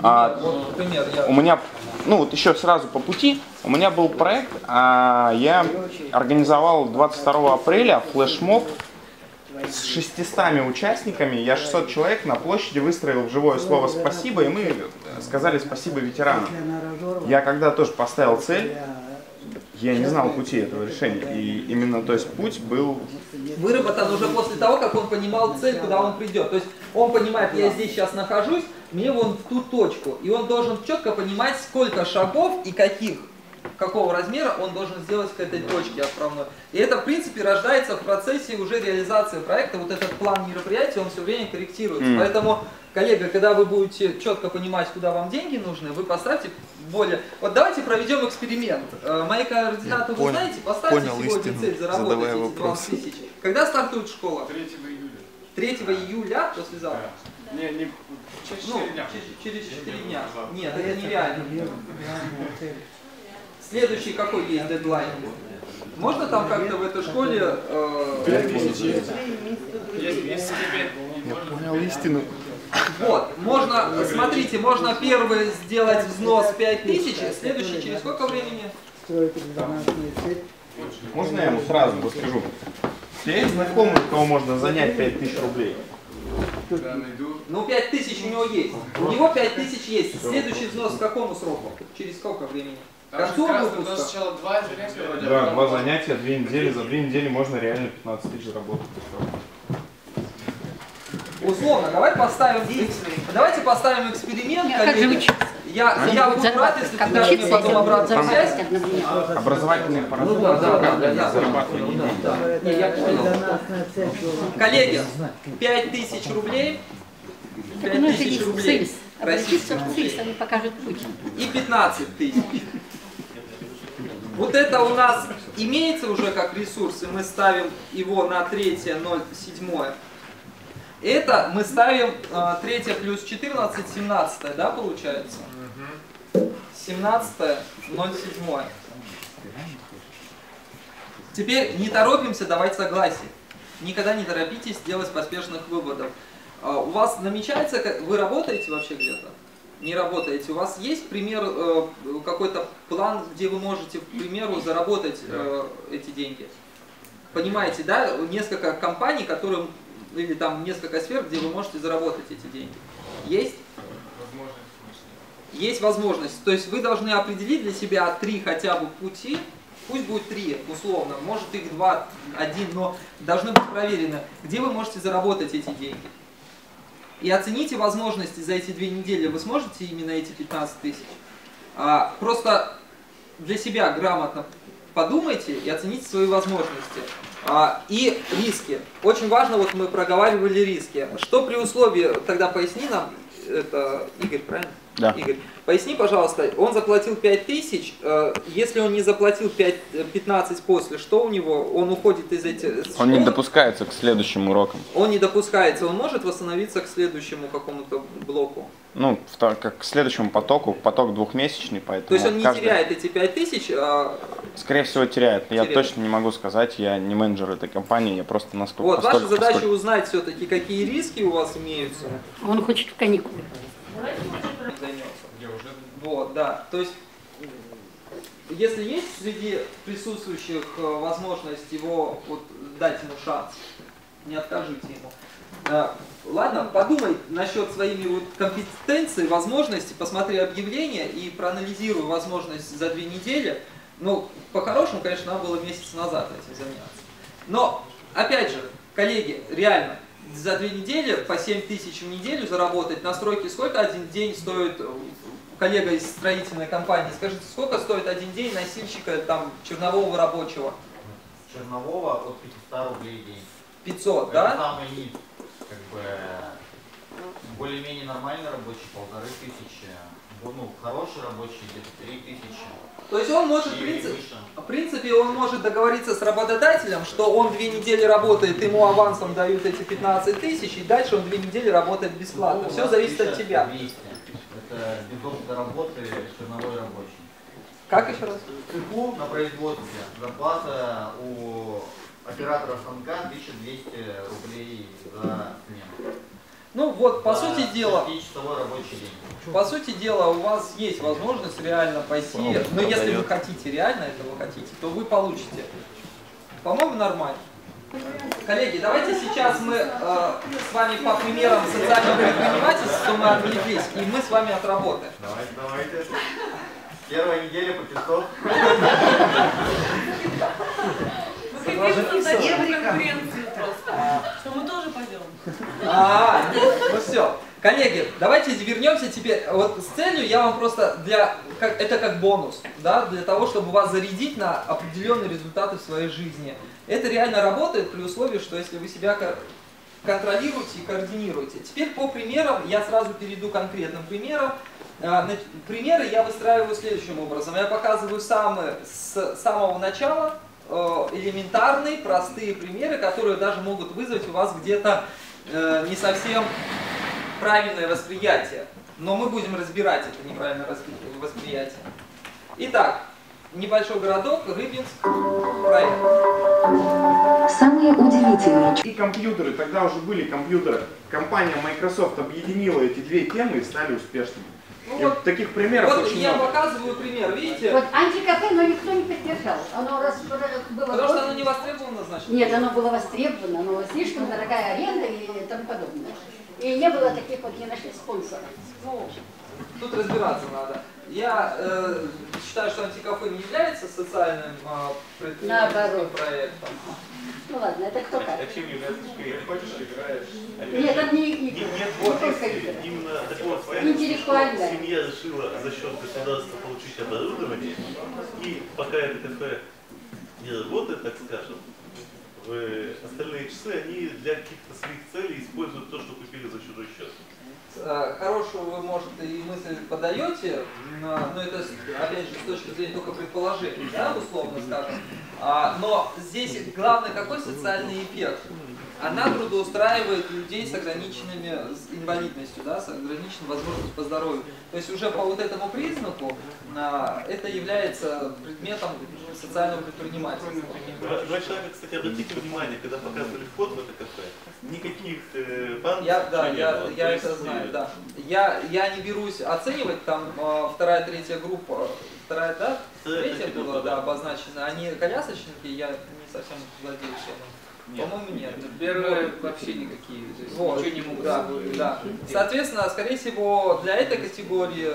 Вот, например, у меня, вот еще сразу по пути, у меня был проект, я организовал 22 апреля флешмоб с 600 участниками, я 600 человек на площади выстроил в живое слово «спасибо», и мы сказали «спасибо ветеранам». Я когда тоже поставил цель, я не знал пути этого решения, и именно, то есть, путь был выработан уже после того, как он понимал цель, куда он придет. То есть он понимает, я здесь сейчас нахожусь, мне вон в ту точку, и он должен четко понимать, сколько шагов и какого размера он должен сделать к этой точке отправной. И это, в принципе, рождается в процессе уже реализации проекта. Вот этот план мероприятия, он все время корректируется. Поэтому, коллега, когда вы будете четко понимать, куда вам деньги нужны, вы поставьте более... Вот давайте проведем эксперимент. Мои координаты вы знаете, поставьте сегодня цель заработать эти 20 тысяч. Когда стартует школа? 3 июля. 3 июля, послезавтра? Не, через 4 дня. Через 4 дня. Нет, это нереально. Следующий какой есть дедлайн? Можно там как-то в этой школе... Я понял истину. Вот, можно, смотрите, можно первый сделать взнос 5000, следующий через сколько времени? Можно я ему сразу расскажу? У тебя есть знакомый, у кого можно занять 5000 рублей? Ну, 5000 у него есть. У него 5000 есть. Следующий взнос к какому сроку? Через сколько времени? К концу выпуска? Сначала 2 занятия вроде. Да, 2 занятия, 2 недели. За 2 недели можно реально 15 тысяч заработать. Условно, давайте поставим эксперимент, коллеги. Я буду рад, если ты дашь мне потом обратную связь. Образовательные параметры. Я понял. Коллеги, 5000 рублей. 5000 рублей. Российских рублей. Они покажут путь. И 15 тысяч. Вот это у нас имеется уже как ресурс, и мы ставим его на 3.07. Это мы ставим 3 плюс 14, 17, да, получается? 17, 0,7. Теперь не торопимся давать согласие. Никогда не торопитесь делать поспешных выводов. У вас намечается, вы работаете вообще где-то? Не работаете. У вас есть пример, какой-то план, где вы можете, к примеру, заработать эти деньги? Понимаете, да? Несколько компаний, которым, или там несколько сфер, где вы можете заработать эти деньги. Есть? Есть возможность. То есть вы должны определить для себя 3 хотя бы пути. Пусть будет 3, условно. Может их 2, 1, но должны быть проверены, где вы можете заработать эти деньги. И оцените возможности за эти 2 недели. Вы сможете именно эти 15 тысяч? Просто для себя грамотно подумайте и оцените свои возможности. И риски. Очень важно, вот мы проговаривали риски. Что при условии, тогда поясни нам, это Игорь, правильно? Да. Игорь, поясни, пожалуйста, он заплатил 5000, если он не заплатил 15 после, что у него? Он уходит из этих... Он не допускается к следующим урокам. Он не допускается, он может восстановиться к следующему какому-то блоку? Ну, как к следующему потоку, поток двухмесячный, поэтому... То есть он не теряет эти 5000, Скорее всего, теряет. Я точно не могу сказать, я не менеджер этой компании, я просто насколько... Вот, ваша задача узнать все-таки, какие риски у вас имеются. Он хочет в каникулы. Вот, да. То есть, если есть среди присутствующих возможность его, вот, дать ему шанс, не откажите ему. Ладно, подумай насчет своими вот компетенций, возможностей, посмотри объявление и проанализируй возможность за 2 недели. Ну, по-хорошему, конечно, надо было месяц назад этим заняться. Но, опять же, коллеги, реально, за 2 недели по 7000 в неделю заработать, на стройке сколько один день стоит, коллега из строительной компании, скажите, сколько стоит один день носильщика, там, чернового рабочего? Чернового от 500 рублей в день. 500, это да? Это самый низ, как бы, более-менее нормальный рабочий 1500, ну, хороший рабочий где-то 3000. То есть он может, в принципе, он может договориться с работодателем, что он 2 недели работает, ему авансом дают эти 15 тысяч, и дальше он 2 недели работает бесплатно. Ну, все зависит от тебя. 200. Это без опыта работы черновой рабочий. Как еще раз? В цеху на производстве зарплата у оператора станка 1200 рублей за смену. Ну вот, по сути дела, рабочий день. по сути дела, у вас есть возможность реально пойти, но если вы хотите, реально этого хотите, то вы получите. По-моему, нормально. Коллеги, давайте сейчас мы с вами по примерам социального предпринимательства, мы отвлеклись, и мы с вами отработаем. Давайте. Первая неделя по 500. Конкуренцию просто. Что мы тоже пойдем. Ну все. Коллеги, давайте вернемся теперь. Вот с целью я вам просто это как бонус, да, для того, чтобы вас зарядить на определенные результаты в своей жизни. Это реально работает при условии, что если вы себя контролируете и координируете. Теперь по примерам, я сразу перейду к конкретным примерам. Примеры я выстраиваю следующим образом. Я показываю с самого начала элементарные, простые примеры, которые даже могут вызвать у вас где-то не совсем правильное восприятие. Но мы будем разбирать это неправильное восприятие. Итак, небольшой городок, Рыбинск, проект. Самые удивительные. И компьютеры, тогда уже были компьютеры. Компания Microsoft объединила эти 2 темы и стали успешными. Ну, вот, таких примеров вот очень я много. показываю пример, видите? Вот антикафе, но никто не поддержал. Оно было... Потому что оно не востребовано, значит? Нет, оно было востребовано, но слишком дорогая аренда и тому подобное. И не было таких вот, не нашли спонсоров. Ну, тут разбираться надо. Я считаю, что антикафе не является социальным предпринимательским проектом. Ну ладно, это кто как? А чем является игра? Хочешь, играешь? Нет, это не игры. Нет, не только игры. именно такого интеллектуальное. Семья решила за счет государства получить оборудование, и пока это кафе не работает, так скажем, в остальные часы они для каких-то своих целей используют то, что купили за чужой счет. Хорошую вы, может, и мысль подаете, но это, опять же, с точки зрения только предположений, да, условно скажем. Но здесь главный какой социальный эффект? Она трудоустраивает людей с ограниченными инвалидностью, да, с ограниченной возможностью по здоровью. То есть уже по вот этому признаку это является предметом социального предпринимательства. Два человека, кстати, обратите внимание, когда показывали вход в это кафе, никаких банков я это знаю, да. Я не берусь оценивать, там вторая, третья группа, третья была, да, обозначена, они колясочники, я не совсем владею всем. По-моему, нет. Первые вообще никакие. Вот, ничего не могут. Да. Соответственно, скорее всего, для этой категории,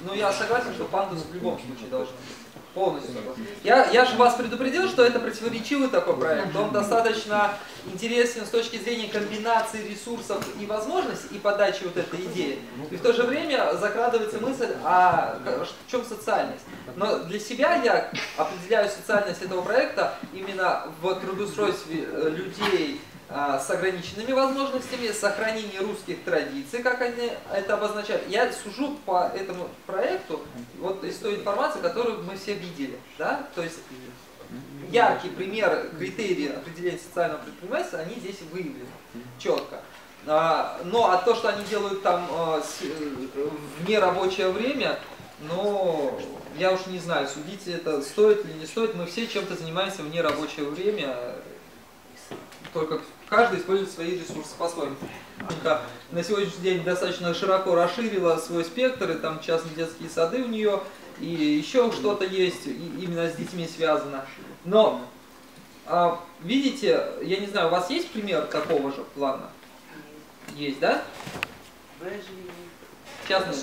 ну я согласен, что пандус в любом случае должен быть. Полностью. Я же вас предупредил, что это противоречивый такой проект. Он достаточно интересен с точки зрения комбинации ресурсов и возможностей и подачи вот этой идеи. И в то же время закрадывается мысль, в чем социальность. Но для себя я определяю социальность этого проекта именно в трудоустройстве людей с ограниченными возможностями, сохранении русских традиций, как они это обозначают. Я сужу по этому проекту вот из той информации, которую мы все видели. Да? То есть яркие примеры, критерии определения социального предпринимательства, они здесь выявлены четко. Но то, что они делают там в нерабочее время, ну, я уж не знаю, судить это стоит или не стоит. Мы все чем-то занимаемся в нерабочее время, только каждый использует свои ресурсы по-своему. На сегодняшний день достаточно широко расширила свой спектр, и там частные детские сады у нее, и еще что-то есть, именно с детьми связано. Но, видите, я не знаю, у вас есть пример такого же плана? Есть, да? Частный.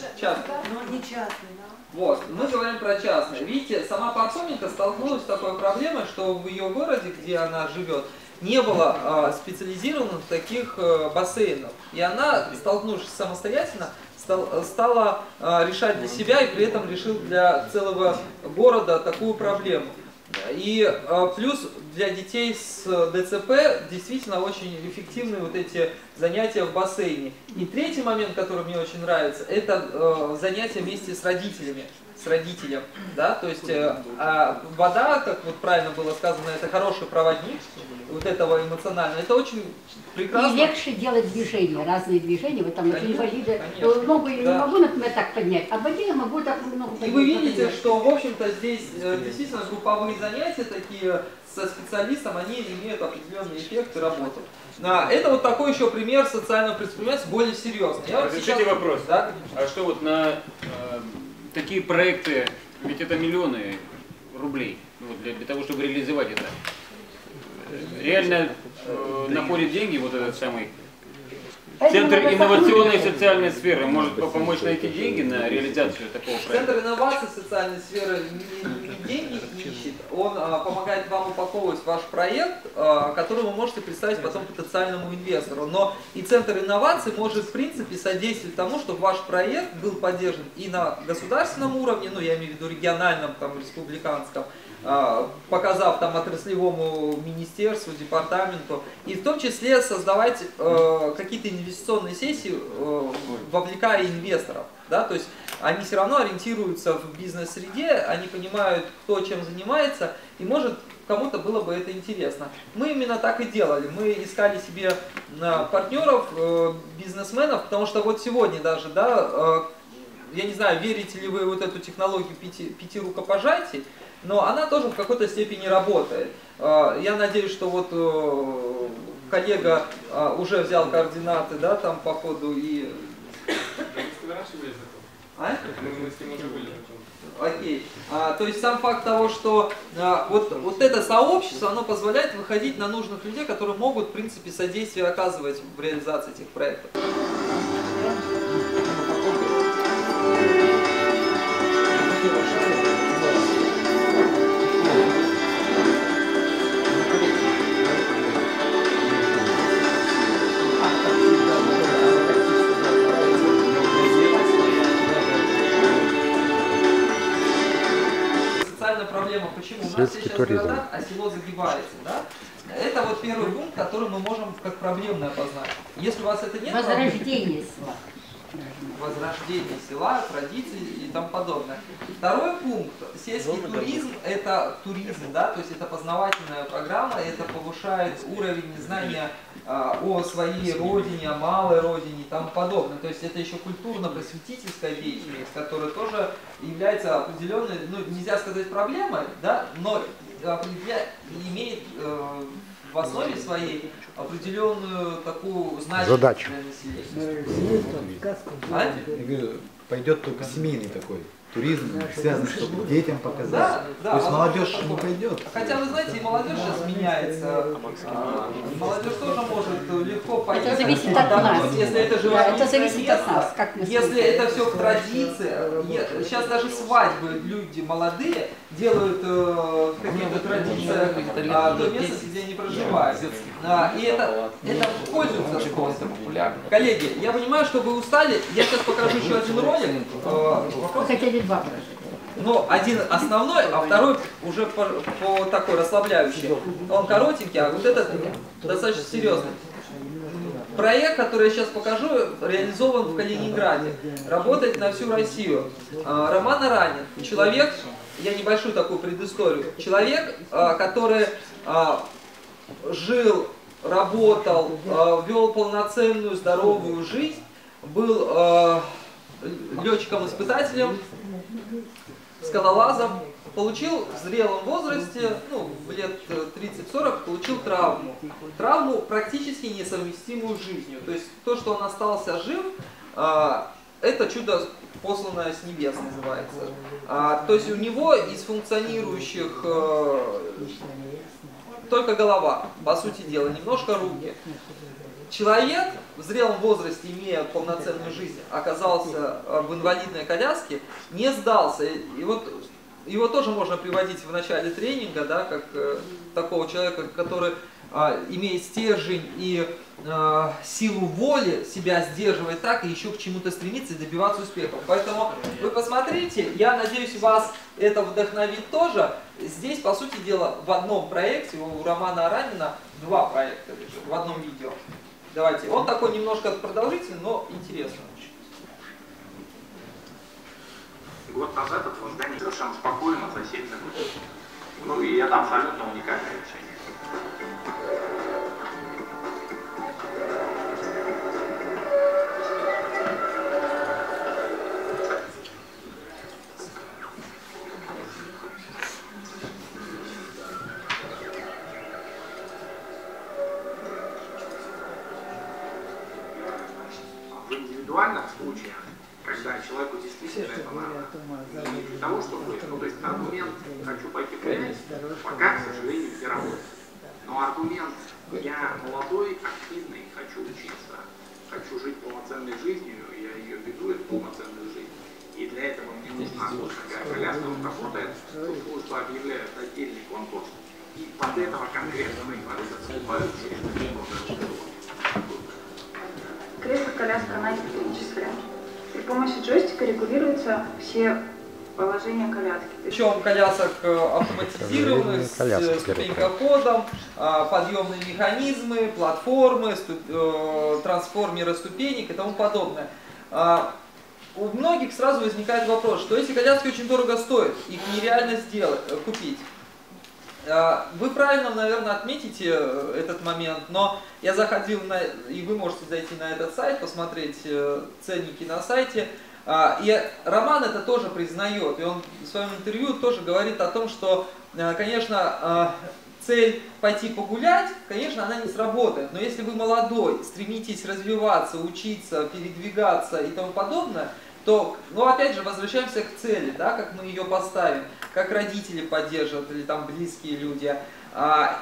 Но не частный, да? Вот, мы говорим про частное. Видите, сама Пархоменко столкнулась с такой проблемой, что в ее городе, где она живет, не было специализированных таких бассейнов. И она, столкнувшись самостоятельно, стала решать для себя и при этом решил для целого города такую проблему. И плюс для детей с ДЦП действительно очень эффективны вот эти занятия в бассейне. И третий момент, который мне очень нравится, это занятия вместе с родителями. С родителем, да, то есть вода, как вот правильно было сказано, это хороший проводник вот этого эмоционального, это очень прекрасно. И легче делать движения, разные движения, вот там инвалиды, ногу я не могу, например, так поднять, а в воде я могу так много поднять. И вы видите, что, в общем-то, здесь действительно групповые занятия такие со специалистом, они имеют определенный эффект и работу. Это вот такой еще пример социального предпринимательства, более серьезный. Разрешите вопрос. Да? А что вот на такие проекты, ведь это миллионы рублей, вот, для того, чтобы реализовать это. Реально находит деньги вот этот самый Центр инновационной и социальной сферы может помочь найти деньги на реализацию такого проекта? Центр инноваций социальной сферы не деньги ищет, он помогает вам упаковывать ваш проект, который вы можете представить потом потенциальному инвестору. Но и Центр инноваций может в принципе содействовать тому, чтобы ваш проект был поддержан и на государственном уровне, ну я имею в виду региональном, там, республиканском, показав там отраслевому министерству, департаменту, и в том числе создавать какие-то инвестиционные сессии, вовлекая инвесторов. Да? То есть они все равно ориентируются в бизнес-среде, они понимают, кто чем занимается, и может кому-то было бы это интересно. Мы именно так и делали. Мы искали себе партнеров, бизнесменов, потому что вот сегодня даже, да, я не знаю, верите ли вы вот эту технологию 5 рукопожатий, но она тоже в какой-то степени работает. Я надеюсь, что вот коллега уже взял координаты, да, там по ходу и... А? Окей. То есть сам факт того, что вот это сообщество, оно позволяет выходить на нужных людей, которые могут, в принципе, содействие оказывать в реализации этих проектов. Проблема, почему у нас сейчас в городах, а село загибается, да? Это вот первый пункт, который мы можем как проблемный опознать. Если у вас это нет... Возрождение села. Возрождение села, традиции и тому подобное. Второй пункт, сельский туризм, это туризм, да, то есть это познавательная программа, это повышает уровень знания о своей родине, о малой родине и тому подобное. То есть это еще культурно-просветительская деятельность, которая тоже является определенной, ну нельзя сказать проблемой, да, но имеет в основе своей определенную такую значимость для населения. Пойдет только семейный такой туризм, связан, чтобы детям показать. Да, то есть молодежь не пойдет. Хотя вы знаете, и молодежь сейчас меняется. Молодежь тоже может легко пойти. Это зависит от нас. Если это это зависит от нас, как мы если это все в традиции. Сейчас даже свадьбы люди молодые делают в каких-то традициях то место, где они проживают. И это пользуется спросом. Коллеги, я понимаю, что вы устали. Я сейчас покажу еще один ролик. Вы хотели два прожить. Ну, один основной, а второй уже по такой расслабляющий. Он коротенький, а вот этот достаточно серьезный. Проект, который я сейчас покажу, реализован в Калининграде. Работает на всю Россию. Роман Аранин. Человек, я небольшую такую предысторию. Человек, который жил, работал, вел полноценную здоровую жизнь, был летчиком-испытателем, скалолазом, получил в зрелом возрасте, ну, в лет 30-40, получил травму. Травму практически несовместимую с жизнью. То есть то, что он остался жив, это чудо, посланное с небес, называется. То есть у него из функционирующих только голова, по сути дела, немножко руки. Человек в зрелом возрасте, имея полноценную жизнь, оказался в инвалидной коляске, не сдался. И вот его тоже можно приводить в начале тренинга, да, как такого человека, который имеет стержень и силу воли, себя сдерживает так и еще к чему-то стремится и добиваться успеха. Поэтому вы посмотрите, я надеюсь, вас это вдохновит тоже. Здесь, по сути дела, в одном проекте, у Романа Аранина два проекта лежит в одном видео. Давайте. Он такой немножко продолжительный, но интересный. Год назад это здание совершенно спокойно, соседнее. Ну и это абсолютно уникальное решение. В индивидуальных случаях, когда человеку действительно это надо, и для того, чтобы, ну, то есть аргумент «хочу пойти гулять» пока, к сожалению, не работает. Но аргумент «я молодой, активный, хочу учиться, хочу жить полноценной жизнью, я ее веду, эту полноценную жизнь, и для этого мне нужна вот такая коляска, он работает, служба объявляет отдельный конкурс, и под этого конкретно инвалиды закупают через Кресло-коляска, она электрическая. При помощи джойстика регулируются все положения коляски. Причем колясок автоматизированных, с ступенькоходом, подъемные механизмы, платформы, трансформеры ступенек и тому подобное. У многих сразу возникает вопрос, что эти коляски очень дорого стоят, их нереально купить. Вы правильно, наверное, отметите этот момент, но я заходил и вы можете зайти на этот сайт, посмотреть ценники на сайте. И Роман это тоже признает, и он в своем интервью тоже говорит о том, что, конечно, цель пойти погулять, конечно, она не сработает, но если вы молодой, стремитесь развиваться, учиться, передвигаться и тому подобное, то, ну опять же, возвращаемся к цели, да, как мы ее поставим, как родители поддержат или там близкие люди.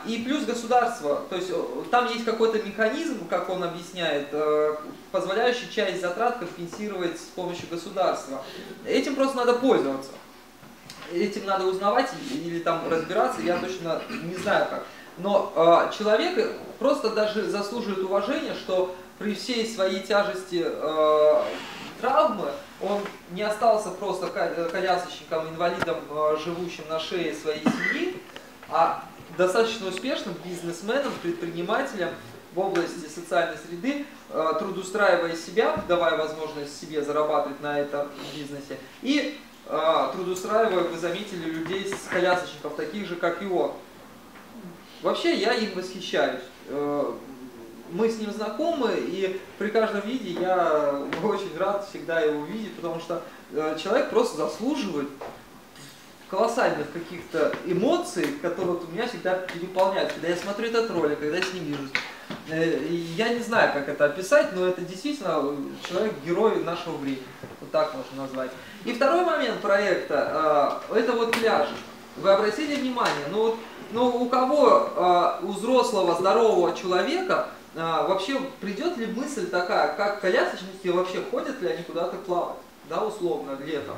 И плюс государство, то есть там есть какой-то механизм, как он объясняет, позволяющий часть затрат компенсировать с помощью государства. Этим просто надо пользоваться. Этим надо узнавать или там разбираться, я точно не знаю как. Но человек просто даже заслуживает уважения, что при всей своей тяжести травмы он не остался просто колясочником, инвалидом, живущим на шее своей семьи, а достаточно успешным бизнесменом, предпринимателем в области социальной среды, трудоустраивая себя, давая возможность себе зарабатывать на этом бизнесе, и трудоустраивая, вы заметили, людей с колясочников, таких же, как и он. Вообще я им восхищаюсь. Мы с ним знакомы, и при каждом виде я очень рад всегда его видеть, потому что человек просто заслуживает колоссальных каких-то эмоций, которые вот у меня всегда переполняют, когда я смотрю этот ролик, когда я с ним вижусь. Я не знаю, как это описать, но это действительно человек-герой нашего времени. Вот так можно назвать. И второй момент проекта, это вот пляжи. Вы обратили внимание, ну у кого, у взрослого, здорового человека, вообще придет ли мысль такая, как колясочники вообще ходят ли они куда-то плавать, да, условно, летом?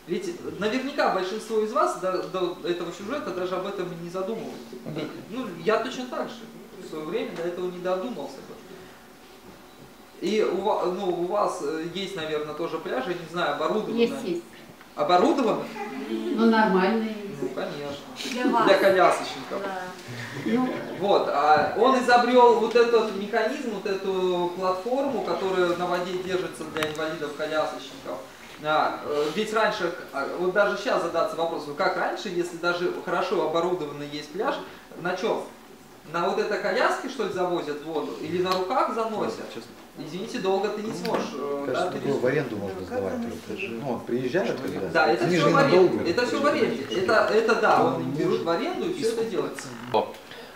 Ведь наверняка большинство из вас до этого сюжета даже об этом не задумывались. Ну, я точно так же в свое время до этого не додумался бы. И у вас есть, наверное, тоже пляжи, я не знаю, оборудованные. Есть. Оборудованы? Ну, нормальные. Ну, конечно. Для колясочников. Да. Вот, он изобрел вот этот механизм, вот эту платформу, которая на воде держится для инвалидов-колясочников. Ведь раньше, вот даже сейчас задаться вопросом, как раньше, если даже хорошо оборудованный есть пляж, на чем? На вот этой коляске, что ли, завозят воду? Или на руках заносят? Извините, долго ты не сможешь. Кажется, такое в аренду можно сдавать. Ну, приезжают когда? Да, это все в аренду. Это все в аренде. Это да, он берут в аренду и все это делается.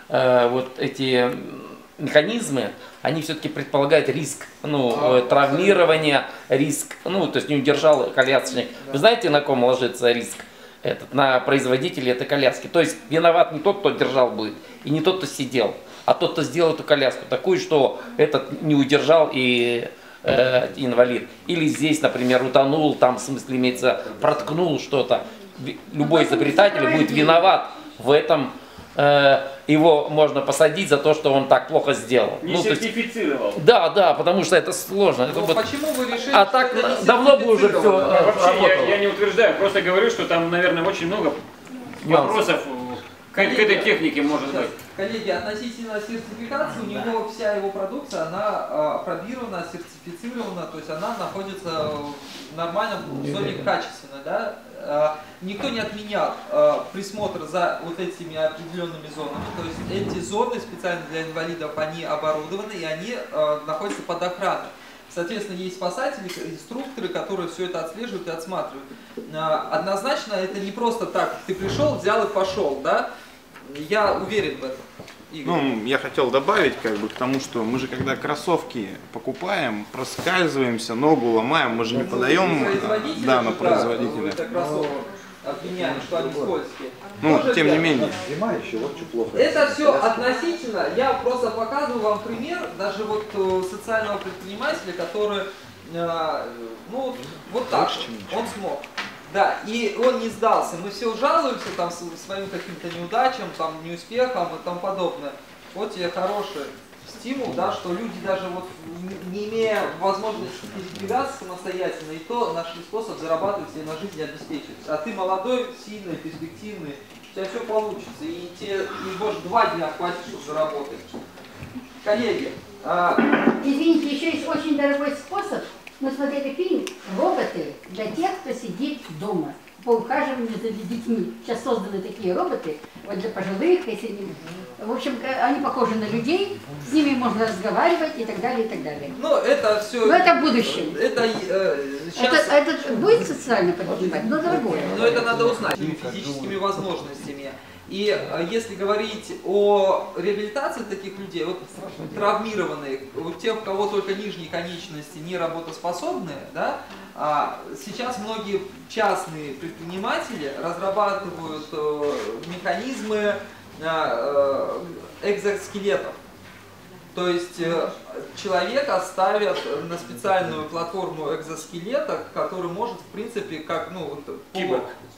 Вот эти механизмы, они все-таки предполагают риск, травмирования, риск, то есть не удержал колясочник. Вы знаете, на ком ложится риск? На производителя этой коляски. То есть виноват не тот, кто держал будет, и не тот, кто сидел, а тот, кто сделал эту коляску такую, что этот не удержал и инвалид. Или здесь, например, утонул, там в смысле имеется, проткнул что-то. Любой изобретатель будет виноват в этом. Его можно посадить за то, что он так плохо сделал. Не сертифицировал. Да, потому что это сложно. Почему вы решили, что так это давно бы уже все вообще я не утверждаю, просто говорю, что там, наверное, очень много вопросов к этой технике может быть. Коллеги, относительно сертификации, у него вся его продукция, она пробирована, сертифицирована, то есть она находится в нормальном зоне качественной, да? Никто не отменял присмотр за вот этими определенными зонами, то есть эти зоны специально для инвалидов, они оборудованы и они находятся под охраной. Соответственно, есть спасатели, инструкторы, которые все это отслеживают и отсматривают. Однозначно это не просто так, ты пришел, взял и пошел, да? Я уверен в этом. Ну, я хотел добавить к тому, что мы же когда кроссовки покупаем, проскальзываемся, ногу ломаем, мы же не подаем на производителя. Обвиняем, что они скользкие. Тем не менее. Это все относительно. Я просто показываю вам пример даже вот социального предпринимателя, который, вот так он смог. Да, и он не сдался. Мы все жалуемся там своим каким-то неудачам, там, неуспехам и тому подобное. Вот тебе хороший стимул, да, что люди даже вот не имея возможности передвигаться самостоятельно, и то нашли способ зарабатывать себе на жизнь и обеспечивать. А ты молодой, сильный, перспективный, у тебя все получится, и тебе, может, 2 дня хватит, чтобы заработать. Коллеги. Извините, еще есть очень дорогой способ. Мы смотрели фильм «Роботы для тех, кто сидит дома» по ухаживанию за детьми. Сейчас созданы такие роботы вот для пожилых, если не... В общем, они похожи на людей, с ними можно разговаривать и так далее, и так далее. Ну, это все... Но это в будущем. Сейчас... Это будет социально поднимать, но дорогое. Но это надо узнать. Физическими возможностями. И если говорить о реабилитации таких людей, вот травмированных, вот тех, у кого только нижние конечности не работоспособные, да, сейчас многие частные предприниматели разрабатывают механизмы экзоскелетов. То есть человека ставят на специальную платформу экзоскелета, который может, в принципе, как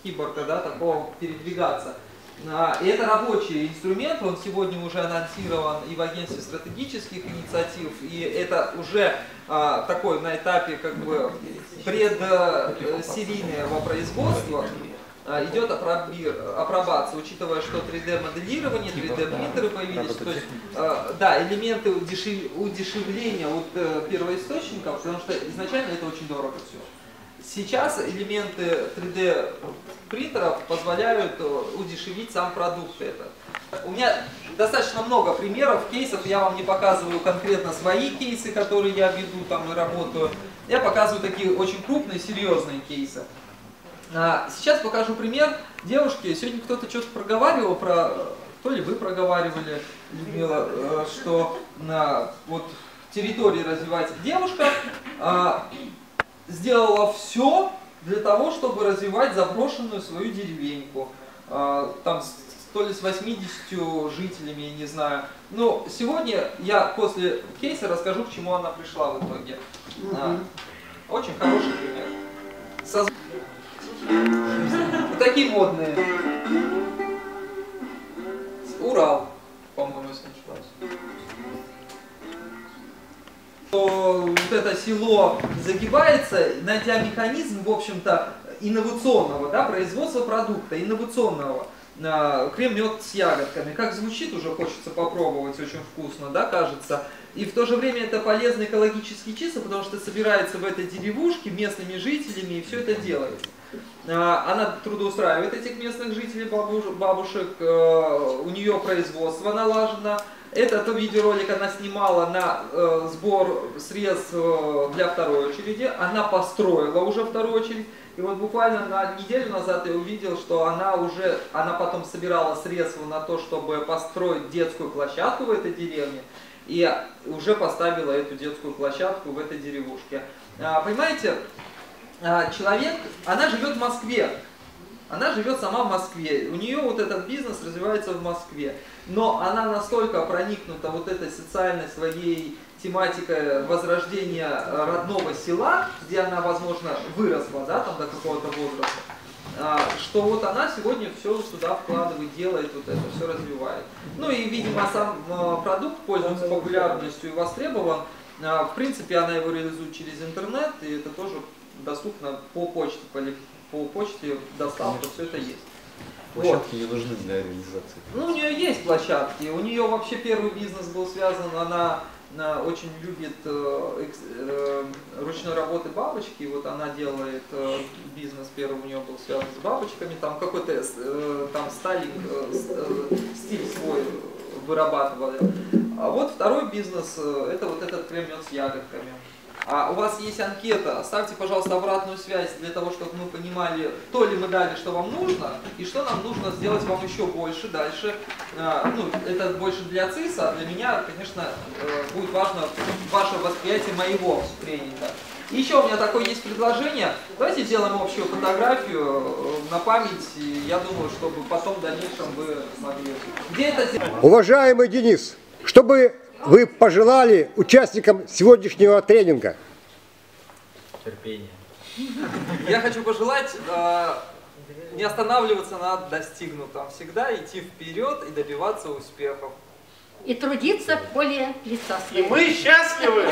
киборга, да, такого передвигаться. И это рабочий инструмент, он сегодня уже анонсирован и в агентстве стратегических инициатив, и это уже такой на этапе как бы предсерийного производства. Идет апробация, учитывая, что 3D-моделирование, 3D-принтеры появились, то есть, да, элементы удешевления от первоисточников, потому что изначально это очень дорого все. Сейчас элементы 3D-принтеров позволяют удешевить сам продукт. У меня достаточно много примеров, кейсов, я вам не показываю конкретно свои кейсы, которые я веду там и работаю, я показываю такие очень крупные, серьезные кейсы. Сейчас покажу пример девушки. Сегодня кто-то что-то проговаривал, то ли вы проговаривали, Людмила, что вот территории развивается девушка, сделала все для того, чтобы развивать заброшенную свою деревеньку. Там то ли с 80 жителями, я не знаю. Но сегодня я после кейса расскажу, к чему она пришла в итоге. Очень хороший пример. Вот такие модные. Урал, по-моему, если не ошибаюсь. Вот это село загибается, найдя механизм, в общем-то, инновационного, да, производства продукта, инновационного. Крем-мед с ягодками. Как звучит, уже хочется попробовать, очень вкусно, да, кажется. И в то же время это полезно экологически чисто, потому что собирается в этой деревушке местными жителями, и все это делается. Она трудоустраивает этих местных жителей, бабушек, у нее производство налажено. Этот видеоролик она снимала на сбор средств для второй очереди, она построила уже вторую очередь. И вот буквально на неделю назад я увидел, что она потом собирала средства на то, чтобы построить детскую площадку в этой деревне. И уже поставила эту детскую площадку в этой деревушке. Понимаете, человек, она живет в Москве. Она живет сама в Москве. У нее вот этот бизнес развивается в Москве. Но она настолько проникнута вот этой социальной своей тематикой возрождения родного села, где она, возможно, выросла, да, там до какого-то возраста, что вот она сегодня все сюда вкладывает, делает вот это, все развивает. Ну и, видимо, сам продукт пользуется популярностью и востребован. В принципе, она его реализует через интернет, и это тоже доступно по почте, доставка, все это есть. Площадки не нужны для реализации. Ну, у нее есть площадки. У нее вообще первый бизнес был связан, она очень любит ручной работы бабочки. Вот она делает бизнес, первый у нее был связан с бабочками. Там какой-то там стиль свой вырабатывали. А вот второй бизнес, это вот этот крем-мед с ягодками. А у вас есть анкета, ставьте, пожалуйста, обратную связь для того, чтобы мы понимали, то ли мы дали, что вам нужно, и что нам нужно сделать вам еще больше дальше. Ну, это больше для ЦИСа, а для меня, конечно, будет важно ваше восприятие моего тренинга. И еще у меня такое есть предложение. Давайте сделаем общую фотографию на память, и я думаю, чтобы потом в дальнейшем вы смогли. Где это сделать? Уважаемый Денис, чтобы вы пожелали участникам сегодняшнего тренинга? Терпение. Я хочу пожелать не останавливаться на достигнутом, всегда идти вперед и добиваться успехов. И трудиться в поле лица своего. И мы счастливы!